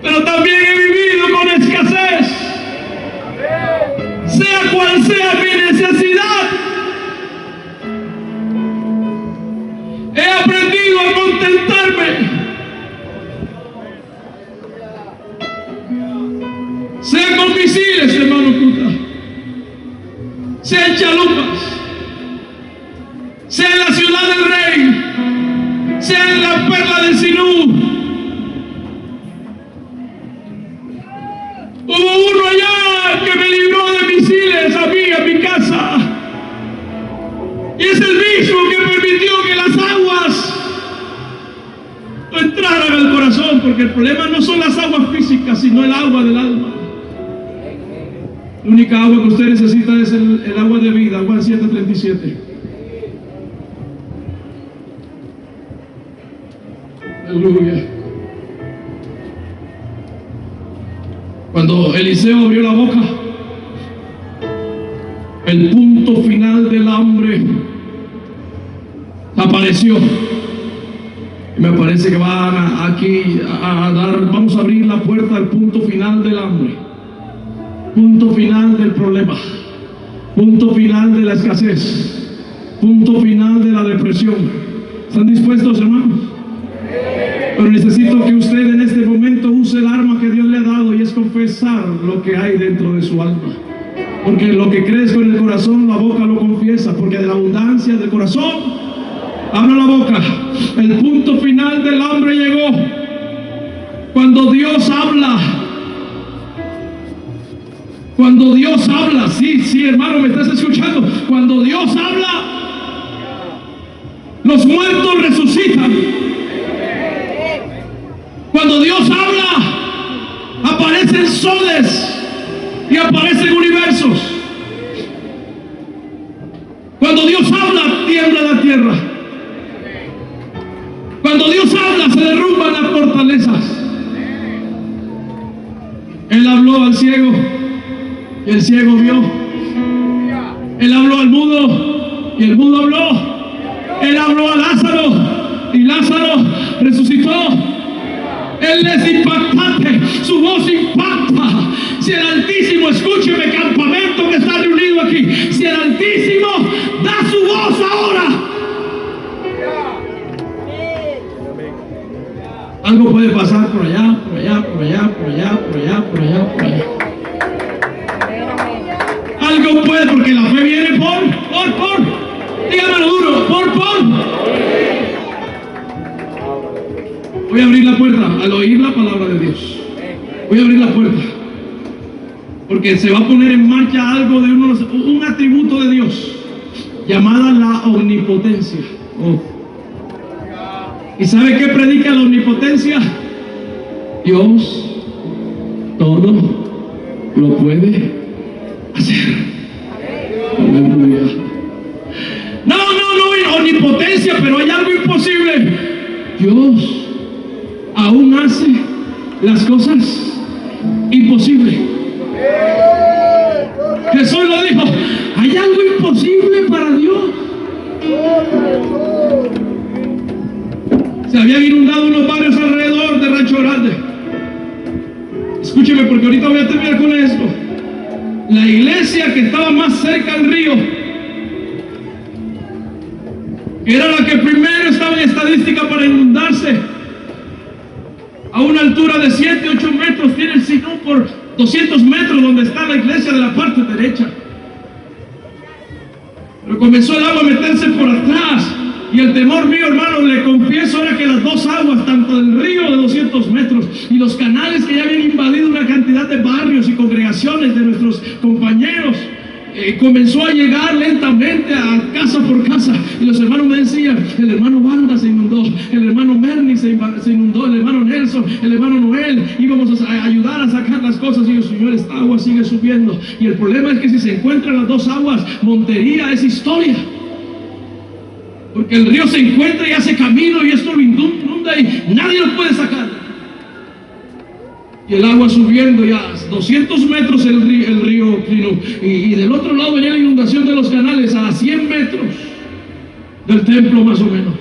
Speaker 1: pero también he vivido con escasez. Sea cual sea mi necesidad, he aprendido a contentarme. Sea con misiles, hermano Cuta, sea en chalupas, sea en la ciudad del rey, la perla del Sinú. Hubo uno allá que me libró de misiles a mí, a mi casa. Y es el mismo que permitió que las aguas no entraran al corazón, porque el problema no son las aguas físicas, sino el agua del alma. La única agua que usted necesita es el agua de vida, Juan 7:37. Aleluya. Cuando Eliseo abrió la boca, el punto final del hambre apareció. Y me parece que van aquí a dar, vamos a abrir la puerta al punto final del hambre, punto final del problema, punto final de la escasez, punto final de la depresión. ¿Están dispuestos, hermanos? Pero necesito que usted en este momento use el arma que Dios le ha dado, y es confesar lo que hay dentro de su alma. Porque lo que crees con el corazón, la boca lo confiesa, porque de la abundancia del corazón abra la boca. El punto final del hambre llegó cuando Dios habla. Cuando Dios habla, sí, hermano, me estás escuchando. Cuando Dios habla, los muertos resucitan. Cuando Dios habla, aparecen soles y aparecen universos. Cuando Dios habla, tiembla la tierra. Cuando Dios habla, se derrumban las fortalezas. Él habló al ciego y el ciego vio. Él habló al mudo y el mudo habló. Él habló a Lázaro y Lázaro resucitó. Él es impactante, su voz impacta. Si el Altísimo, escúcheme, campamento que está reunido aquí, si el Altísimo da su voz ahora, algo puede pasar por allá, por allá, por allá, por allá, por allá, por allá, por allá. Algo puede, porque la fe viene por, dígamelo duro, por. Voy a abrir la puerta al oír la palabra de Dios. Voy a abrir la puerta, porque se va a poner en marcha algo de un atributo de Dios llamada la omnipotencia. ¿Y sabe qué predica la omnipotencia? Dios todo lo puede hacer. Aleluya. No, omnipotencia, pero hay algo imposible. Dios aún hace las cosas imposibles. Jesús lo dijo, hay algo imposible para Dios. Se habían inundado unos barrios alrededor de Rancho Grande. Escúcheme, porque ahorita voy a terminar con esto. La iglesia que estaba más cerca al río, era la que primero estaba en estadística para inundarse, a una altura de 7, 8 metros, tiene el Sinú por 200 metros donde está la iglesia de la parte derecha. Pero comenzó el agua a meterse por atrás, y el temor mío, hermano, le confieso, era que las dos aguas, tanto del río de 200 metros y los canales que ya habían invadido una cantidad de barrios y congregaciones de nuestros compañeros, comenzó a llegar lentamente a casa por casa. Y los hermanos me decían, el hermano Banda se inundó, el hermano Merni se inundó, el hermano Nelson, el hermano Noel, íbamos a ayudar a sacar las cosas. Y yo, Señor, esta agua sigue subiendo. Y el problema es que si se encuentran las dos aguas, Montería es historia, porque el río se encuentra y hace camino, y esto lo inunda y nadie lo puede sacar. Y el agua subiendo ya 200 metros el río Sinú, y del otro lado venía la inundación de los canales a 100 metros del templo más o menos.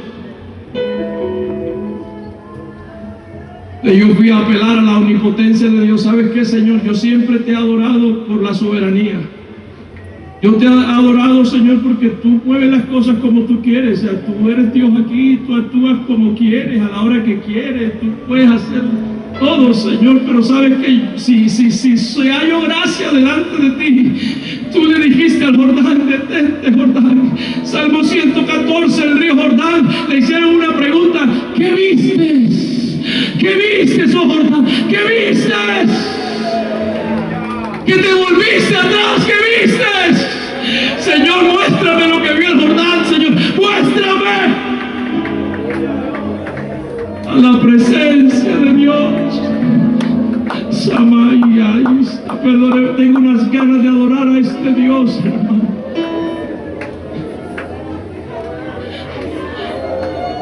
Speaker 1: Y yo fui a apelar a la omnipotencia de Dios. ¿Sabes qué, Señor? Yo siempre te he adorado por la soberanía. Yo te he adorado, Señor, porque tú mueves las cosas como tú quieres. O sea, tú eres Dios aquí, tú actúas como quieres, a la hora que quieres. Tú puedes hacer todo, Señor, pero sabes que si se halló gracia delante de ti, tú le dijiste al Jordán, detente, Jordán. Salmo 114, el río Jordán, le hicieron una pregunta: ¿qué viste? oh Jordán? ¿Qué viste? ¿Que te volviste atrás? ¿Qué viste? Señor, muéstrame lo que vio el Jordán, Señor, muéstrame. A la presencia de Dios. Samaya, perdone, tengo unas ganas de adorar a este Dios, hermano.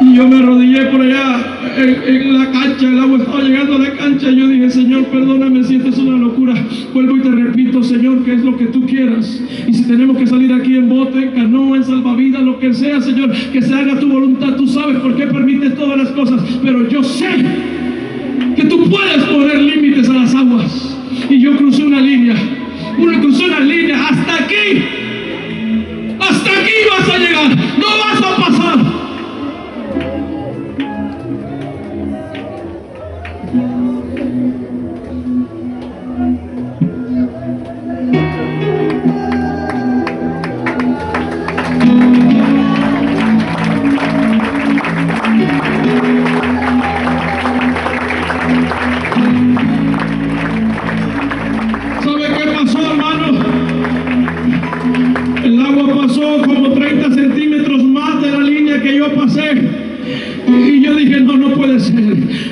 Speaker 1: Y yo me arrodillé por allá en la cancha, el agua estaba llegando a la cancha. Y yo dije, Señor, perdóname si esto es una locura. Vuelvo y te repito, Señor, que es lo que tú quieras. Y si tenemos que salir aquí en bote, en canoa, en salvavidas, lo que sea, Señor, que se haga tu voluntad. Tú sabes por qué permites todas las cosas, pero yo sé que tú puedes poner límites a las aguas. Y yo crucé una línea, hasta aquí vas a llegar, no vas a pasar.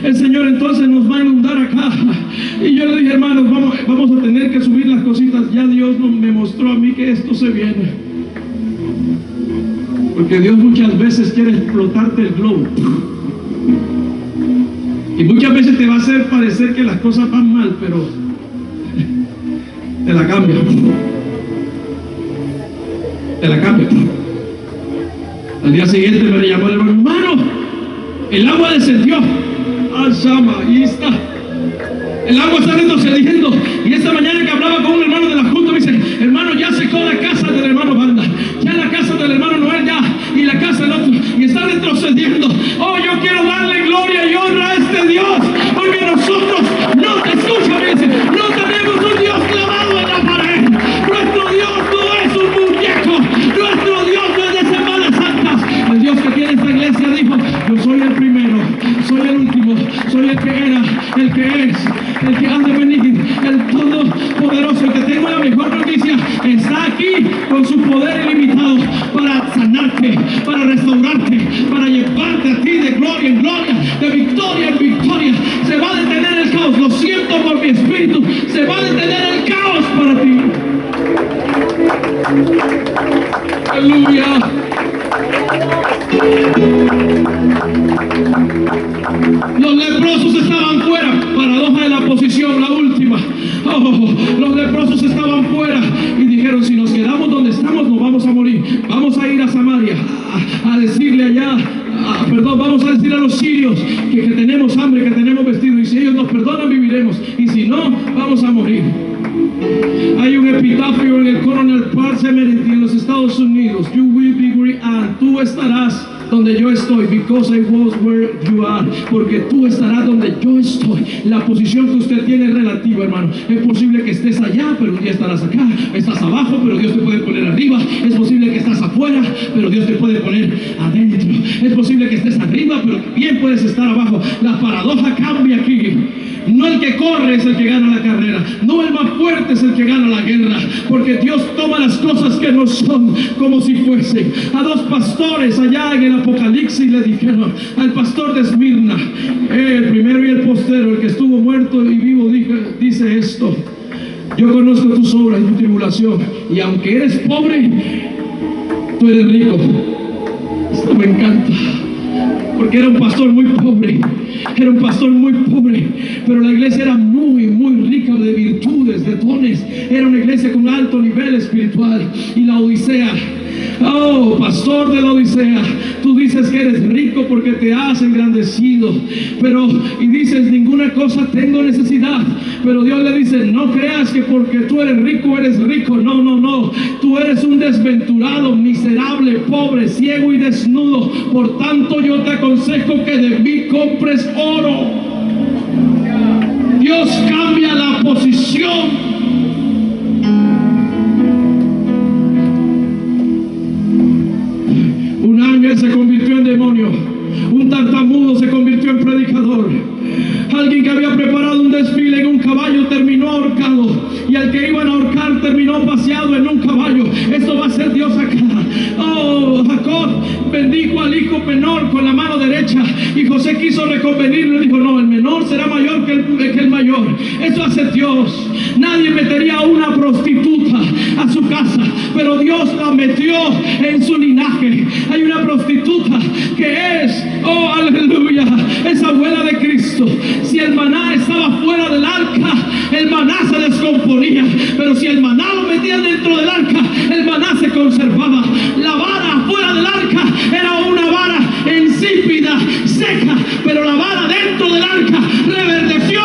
Speaker 1: El Señor entonces nos va a inundar acá. Y yo le dije, hermanos, vamos a tener que subir las cositas. Ya Dios me mostró a mí que esto se viene. Porque Dios muchas veces quiere explotarte el globo. Y muchas veces te va a hacer parecer que las cosas van mal, pero te la cambia. Te la cambia. Al día siguiente me llamó el hermano, el agua descendió. Llama, y está. El agua está retrocediendo. Y esta mañana que hablaba con un hermano de la Junta, me dice, hermano, ya secó la casa del hermano Banda, ya la casa del hermano Noel, ya, y la casa del otro, y está retrocediendo. Oh, yo quiero darle gloria y honra a este Dios, porque nosotros no te escuchamos, dice, no tenemos un Dios clavado en la pared. Nuestro Dios no es un muñeco, nuestro Dios no es de Semanas Santas. El Dios que tiene esta iglesia dijo, yo soy el primero, soy el último, soy el que era, el que es, el que ha de venir, el todopoderoso, el que tengo la mejor noticia, está aquí con su poder ilimitado para sanarte, para restaurarte, para llevarte a ti de gloria en gloria, de victoria en victoria. Se va a detener el caos, lo siento por mi espíritu, se va a detener el caos para ti. Aleluya. Los leprosos estaban fuera. Paradoja de la posición, la última. Los leprosos estaban fuera y dijeron, si nos quedamos donde estamos nos vamos a morir. Vamos a ir a Samaria a decirle allá, vamos a decir a los sirios que tenemos hambre, que tenemos vestido, y si ellos nos perdonan viviremos, y si no, vamos a morir. Hay un epitafio en el Colonial Park Cemetery en los Estados Unidos. You will be great, and tú estarás donde yo estoy, because I was where you are, porque tú estarás donde yo estoy. La posición que usted tiene es relativa, hermano. Es posible que estés allá, pero un día estarás acá. Estás abajo, pero Dios te puede poner arriba. Es posible que estás afuera, pero Dios te puede poner adentro. Es posible que estés arriba, pero también puedes estar abajo. La paradoja cambia aquí. No el que corre es el que gana la carrera, no el más fuerte es el que gana la guerra, porque Dios toma las cosas que no son como si fuesen. A dos pastores allá en el Apocalipsis le dijeron, al pastor de Esmirna, el primero y el postero, el que estuvo muerto y vivo, dice esto: yo conozco tus obras y tu tribulación, y aunque eres pobre, tú eres rico. Esto me encanta, porque era un pastor muy pobre. Era un pastor muy pobre, pero la iglesia era muy rica de virtudes, de dones. Era una iglesia con alto nivel espiritual. Y la Odisea, oh, pastor de la Odisea, tú dices que eres rico porque te has engrandecido, y dices, ninguna cosa tengo necesidad. Pero Dios le dice, no creas que porque tú eres rico. No, tú eres un desventurado, miserable, pobre, ciego y desnudo. Por tanto yo te aconsejo que de mí compres oro. Dios cambia la posición. Un ángel se convirtió en demonio, un tartamudo se convirtió en predicador, alguien Alguien que había preparado un desfile en un caballo terminó ahorcado, y al que iban a ahorcar terminó paseado en un caballo. Esto va a ser Dios acá. Oh, Jacob bendijo al hijo menor con la mano derecha, y José quiso reconvenirlo y dijo: no, el menor será mayor que el mayor. Esto hace Dios. Nadie metería a una prostituta a su casa, pero Dios la metió en su linaje. Hay una prostituta que es, oh aleluya, es abuela de Cristo. Si el maná estaba fuera del arca, el maná se descomponía, pero si el maná lo metían dentro del arca, el maná se conservaba. La vara fuera del arca era una vara insípida, seca, pero la vara dentro del arca reverdeció.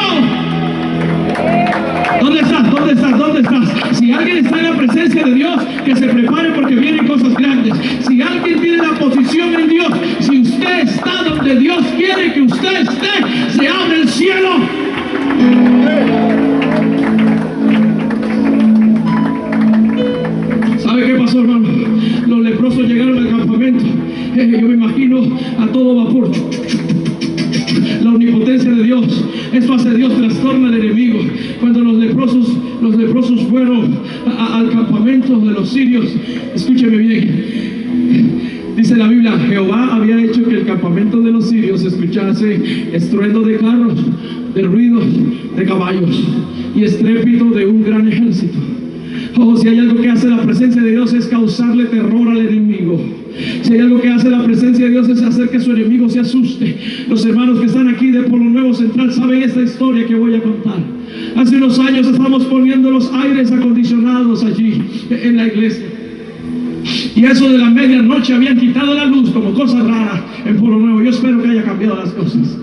Speaker 1: ¿Dónde estás? ¿Dónde estás? ¿Dónde estás? Si alguien está en la presencia de Dios, que se prepare porque vienen cosas grandes. Si alguien tiene la posición en Dios, si usted está donde Dios quiere que usted esté, se abre el cielo. ¿Sabe qué pasó, hermano? Los leprosos llegaron al campamento. Yo me imagino a todo vapor. La omnipotencia de Dios. Esto hace Dios, trastorna al enemigo. Cuando los leprosos fueron al campamento de los sirios, escúcheme bien. Dice la Biblia: Jehová había hecho que el campamento de los sirios escuchase estruendo de carros, de ruidos de caballos y estrépito de un gran ejército. Oh, si hay algo que hace la presencia de Dios es causarle terror al enemigo. Si hay algo que hace la presencia de Dios es hacer que su enemigo se asuste. Los hermanos que están aquí de Polo Nuevo Central saben esta historia que voy a contar. Hace unos años estábamos poniendo los aires acondicionados allí en la iglesia, y eso de la medianoche habían quitado la luz como cosa rara en Polo Nuevo. Yo espero que haya cambiado las cosas.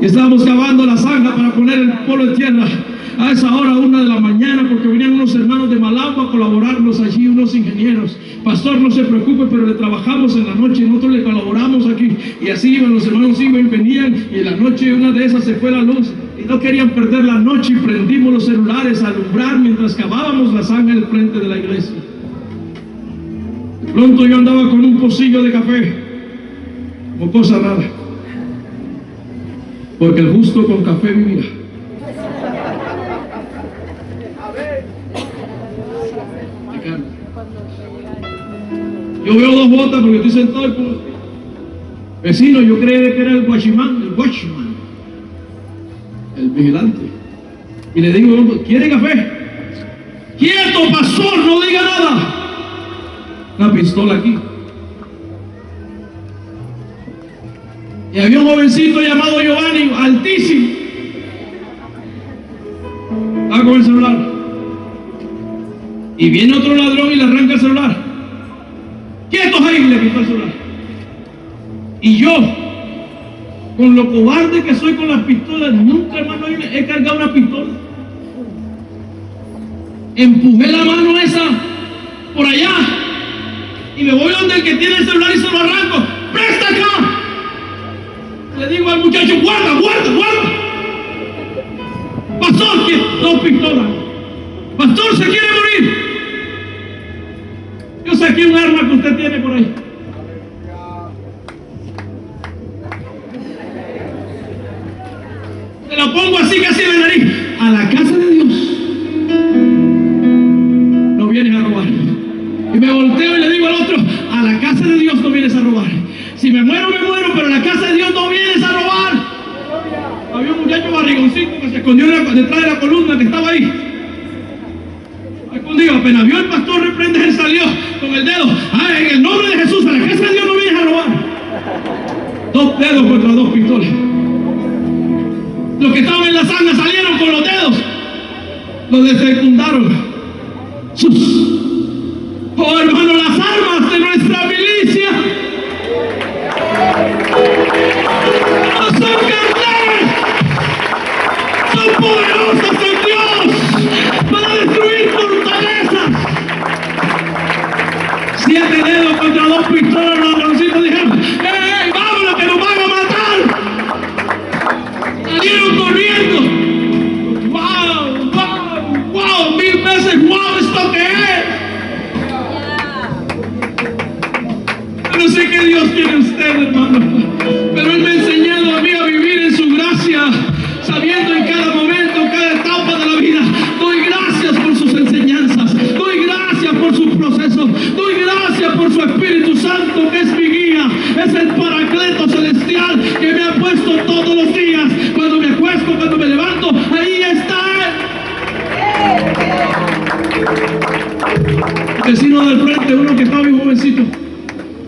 Speaker 1: Y estábamos cavando la zanja para poner el polo de tierra. A esa hora, 1 de la mañana, porque venían unos hermanos de Malagua a colaborarnos allí, unos ingenieros. Pastor, no se preocupe, pero le trabajamos en la noche y nosotros le colaboramos aquí. Y así iban, los hermanos iban, venían, y en la noche una de esas se fue la luz. Y no querían perder la noche y prendimos los celulares a alumbrar mientras cavábamos la zanja en el frente de la iglesia. De pronto yo andaba con un pocillo de café, como cosa rara, porque el justo con café vivirá. Yo veo 2 botas porque estoy sentado y pues, vecino, yo creí que era el watchman, el vigilante. Y le digo: ¿quiere café? ¡Quieto, pastor! No diga nada. Una pistola aquí. Y había un jovencito llamado Giovanni, altísimo. Estaba con el celular. Y viene otro ladrón y le arranca el celular. ¡Quietos ahí! Le quitó el celular. Y yo, con lo cobarde que soy con las pistolas, nunca, hermano, he cargado una pistola. Empujé la mano esa por allá y me voy donde el que tiene el celular y se lo arranco. ¡Presta acá! Le digo al muchacho: guarda, guarda, guarda. Pastor, que 2 pistolas. Pastor, se quiere morir. Yo saqué un arma que usted tiene por ahí. Se la pongo así, casi en la nariz. A la casa de Dios no vienes a robar. Y me volteo y le digo al otro: a la casa de Dios no vienes a robar. Si me muero, me muero, pero a la casa de Dios no vienes a robar. Había un muchacho barrigoncito que se escondió detrás de la columna que estaba ahí. Escondido. Apenas vio el pastor reprende, él salió con el dedo: en el nombre de Jesús, a la casa de Dios no vienes a robar. 2 dedos contra 2 pistolas. Los que estaban en la zanja salieron con los dedos. Los desfecundaron. Oh, hermano, las armas de nuestra milicia no son carnales, son poderosas en Dios para destruir fortalezas. 7 dedos contra 2 pistolas. Los ladroncitos dijeron: ¡Ey, vámonos que nos van a matar! Salieron corriendo. ¡Wow, wow, wow! 1000 veces wow, ¿esto qué es? Pero si vecino del frente, uno que estaba bien jovencito,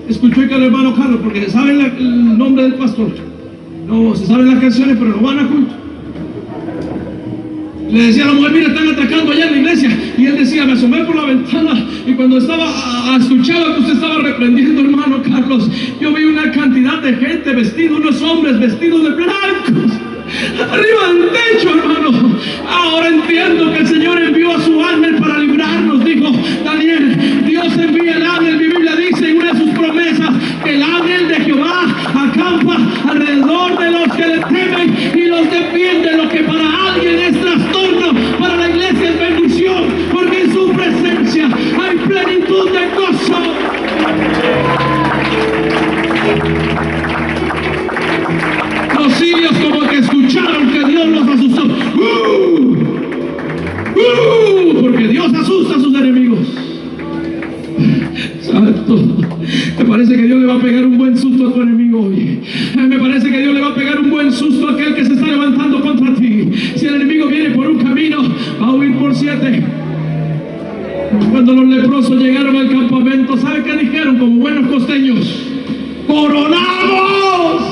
Speaker 1: escuchó que el hermano Carlos, porque se sabe el nombre del pastor, no se saben las canciones, pero no van a culto. Le decía a la mujer: mira, están atacando allá en la iglesia. Y él decía: me asomé por la ventana y cuando escuchaba que usted estaba reprendiendo, hermano Carlos, yo vi una cantidad de gente vestida, unos hombres vestidos de blancos, arriba del techo, hermano. Ahora entiendo que el Señor envió a su ángel para librarnos. Dijo Daniel: Dios envía el ángel. Mi Biblia dice en una de sus promesas que el ángel de Jehová acampa alrededor de los que le temen y los defiende. Lo que para alguien es trastorno, para la iglesia es bendición, porque en su presencia hay plenitud de gozo. Los sirios como que escucharon que Dios los asustó. Porque Dios asusta a sus enemigos. Santo. Me parece que Dios le va a pegar un buen susto a tu enemigo hoy. Me parece que Dios le va a pegar un buen susto a aquel que se está levantando contra ti. Si el enemigo viene por un camino, va a huir por 7. Cuando los leprosos llegaron al campamento, ¿sabe qué dijeron como buenos costeños? ¡Coronamos!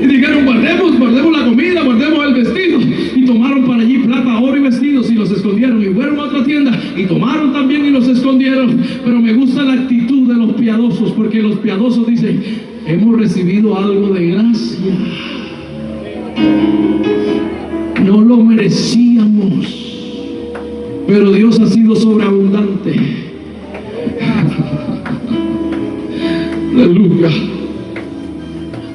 Speaker 1: Y dijeron: guardemos la comida, guardemos el vestido. Y tomaron para allí plata, oro y vestidos y los escondieron. Y fueron a otra tienda y tomaron también y los escondieron. Pero me gusta la actitud de los piadosos, porque los piadosos dicen: hemos recibido algo de gracia. No lo merecíamos, pero Dios ha sido sobreabundante. Aleluya.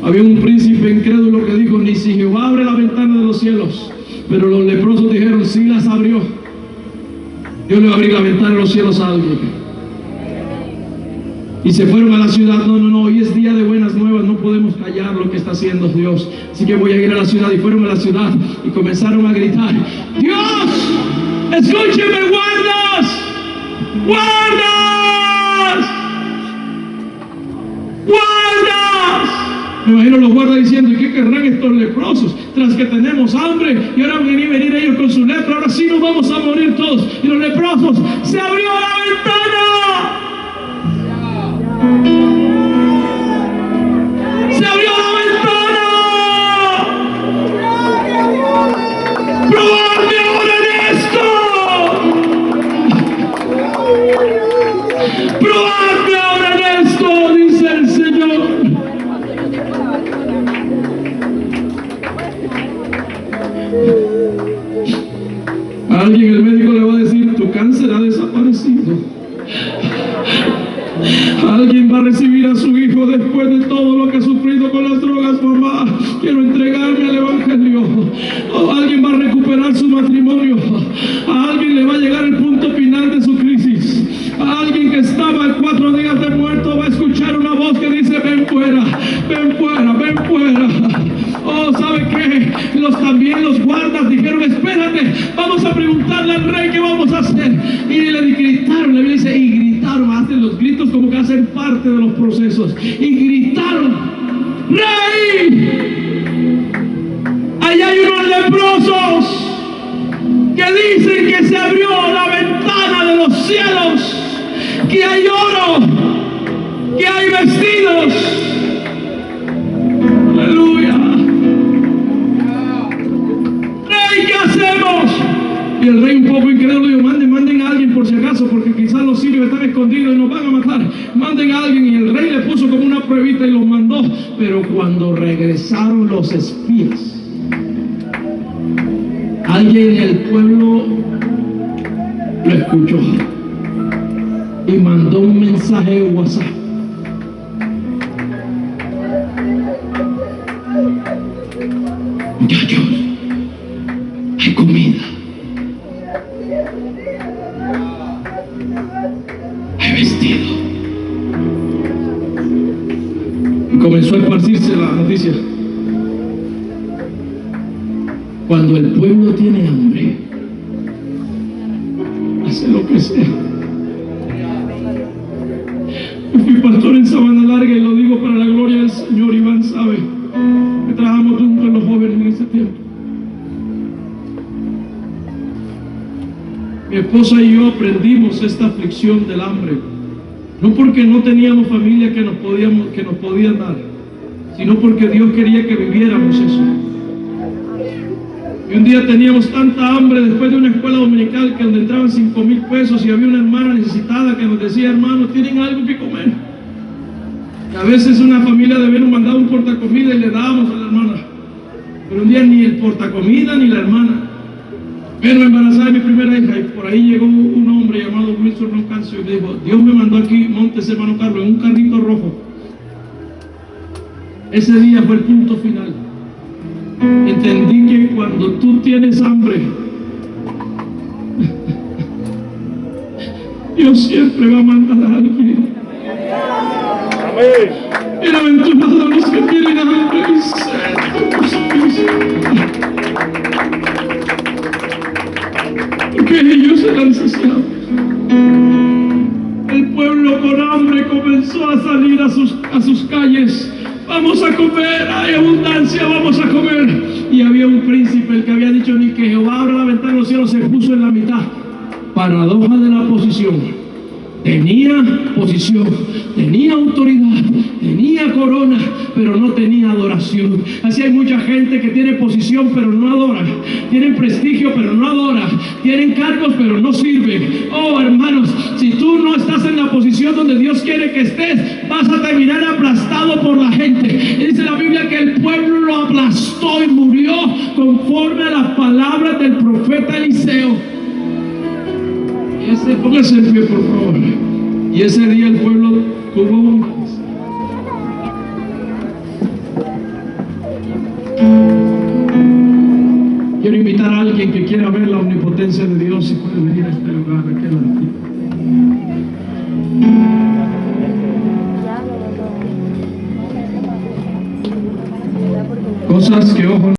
Speaker 1: Había un príncipe incrédulo que dijo: ni si Jehová abre la ventana de los cielos. Pero los leprosos dijeron: sí las abrió. Dios le va a abrir la ventana de los cielos a alguien. Y se fueron a la ciudad. No, hoy es día de buenas nuevas, no podemos callar lo que está haciendo Dios. Así que voy a ir a la ciudad. Y fueron a la ciudad y comenzaron a gritar: Dios, escúcheme, guardas, guardas, guardas. Me imagino los guardas diciendo: ¿y qué querrán estos leprosos? Tras que tenemos hambre y ahora van a venir ellos con su lepra, ahora sí nos vamos a morir todos. Y los leprosos: se abrió la ventana. Se abrió la ventana. Probadme ahora en esto. Probadme ahora en esto, dice el Señor. A alguien el médico le va a decir: tu cáncer ha desaparecido. Alguien va a recibir a su hijo después de todo lo que ha sufrido con las drogas. Mamá, quiero entregarme al evangelio. O alguien va a recuperar su matrimonio. A alguien le va a llegar el punto final de su crisis. A alguien que estaba a 4 días de muerto va a escuchar una voz que dice: ven fuera, ven fuera, ven fuera. Oh, ¿sabe qué? También los guardas dijeron: espérate, vamos a preguntarle al rey qué vamos a hacer. Y le gritaron, la Biblia dice: y gritaron, hacen los gritos como que hacen parte de los procesos. Y gritaron: ¡Rey! Allá hay unos leprosos que dicen que se abrió la ventana de los cielos, que hay oro, que hay vestidos. Aleluya. Rey, ¿qué hacemos? Y el rey, un poco incrédulo, dijo: manden a alguien por si acaso, porque quizás los sirios están escondidos y nos van a matar. Manden a alguien. Y el rey le puso como una pruebita y los mandó. Pero cuando regresaron los espías, alguien en el pueblo lo escuchó y mandó un mensaje de WhatsApp: muchachos, hay comida, hay vestido. Y comenzó a esparcirse la noticia. Cuando el pueblo tiene hambre, hace lo que sea. Yo fui pastor en Sabana Larga y lo digo para la gloria del Señor. Iván sabe que trabajamos juntos los jóvenes en ese tiempo. Mi esposa y yo aprendimos esta aflicción del hambre, no porque no teníamos familia que nos podía dar, sino porque Dios quería que viviéramos eso. Y un día teníamos tanta hambre después de una escuela dominical que donde entraban 5,000 pesos y había una hermana necesitada que nos decía: hermanos, ¿tienen algo que comer? Y a veces una familia de nos mandaba un portacomida y le dábamos a la hermana, pero un día ni el portacomida ni la hermana. Pero embarazada de mi primera hija, y por ahí llegó un hombre llamado Wilson Roncancio y me dijo: Dios me mandó aquí, montes hermano Carlos, en un carrito rojo. Ese día fue el punto final. Entendí que cuando tú tienes hambre, Dios siempre va a mandar a alguien. Bienaventurados los que tienen hambre y sed de justicia, porque ellos serán saciados. El pueblo con hambre comenzó a salir a sus calles. Vamos a comer, hay abundancia, vamos a comer. Y había un príncipe, el que había dicho: ni que Jehová abra la ventana de los cielos, se puso en la mitad. Paradoja de la posición. Tenía posición, tenía autoridad, tenía corona, pero no tenía adoración. Así hay mucha gente que tiene posición pero no adora, tienen prestigio pero no adora, tienen cargos pero no sirven. Oh hermanos, si tú no estás en la posición donde Dios quiere que estés, vas a terminar aplastado por la gente. Y dice la Biblia que el pueblo lo aplastó y murió conforme a las palabras del profeta Eliseo. Póngase en pie, por favor. Y ese día el pueblo tuvo un... Quiero invitar a alguien que quiera ver la omnipotencia de Dios, si puede venir a este lugar, aquí a la... Cosas que ojo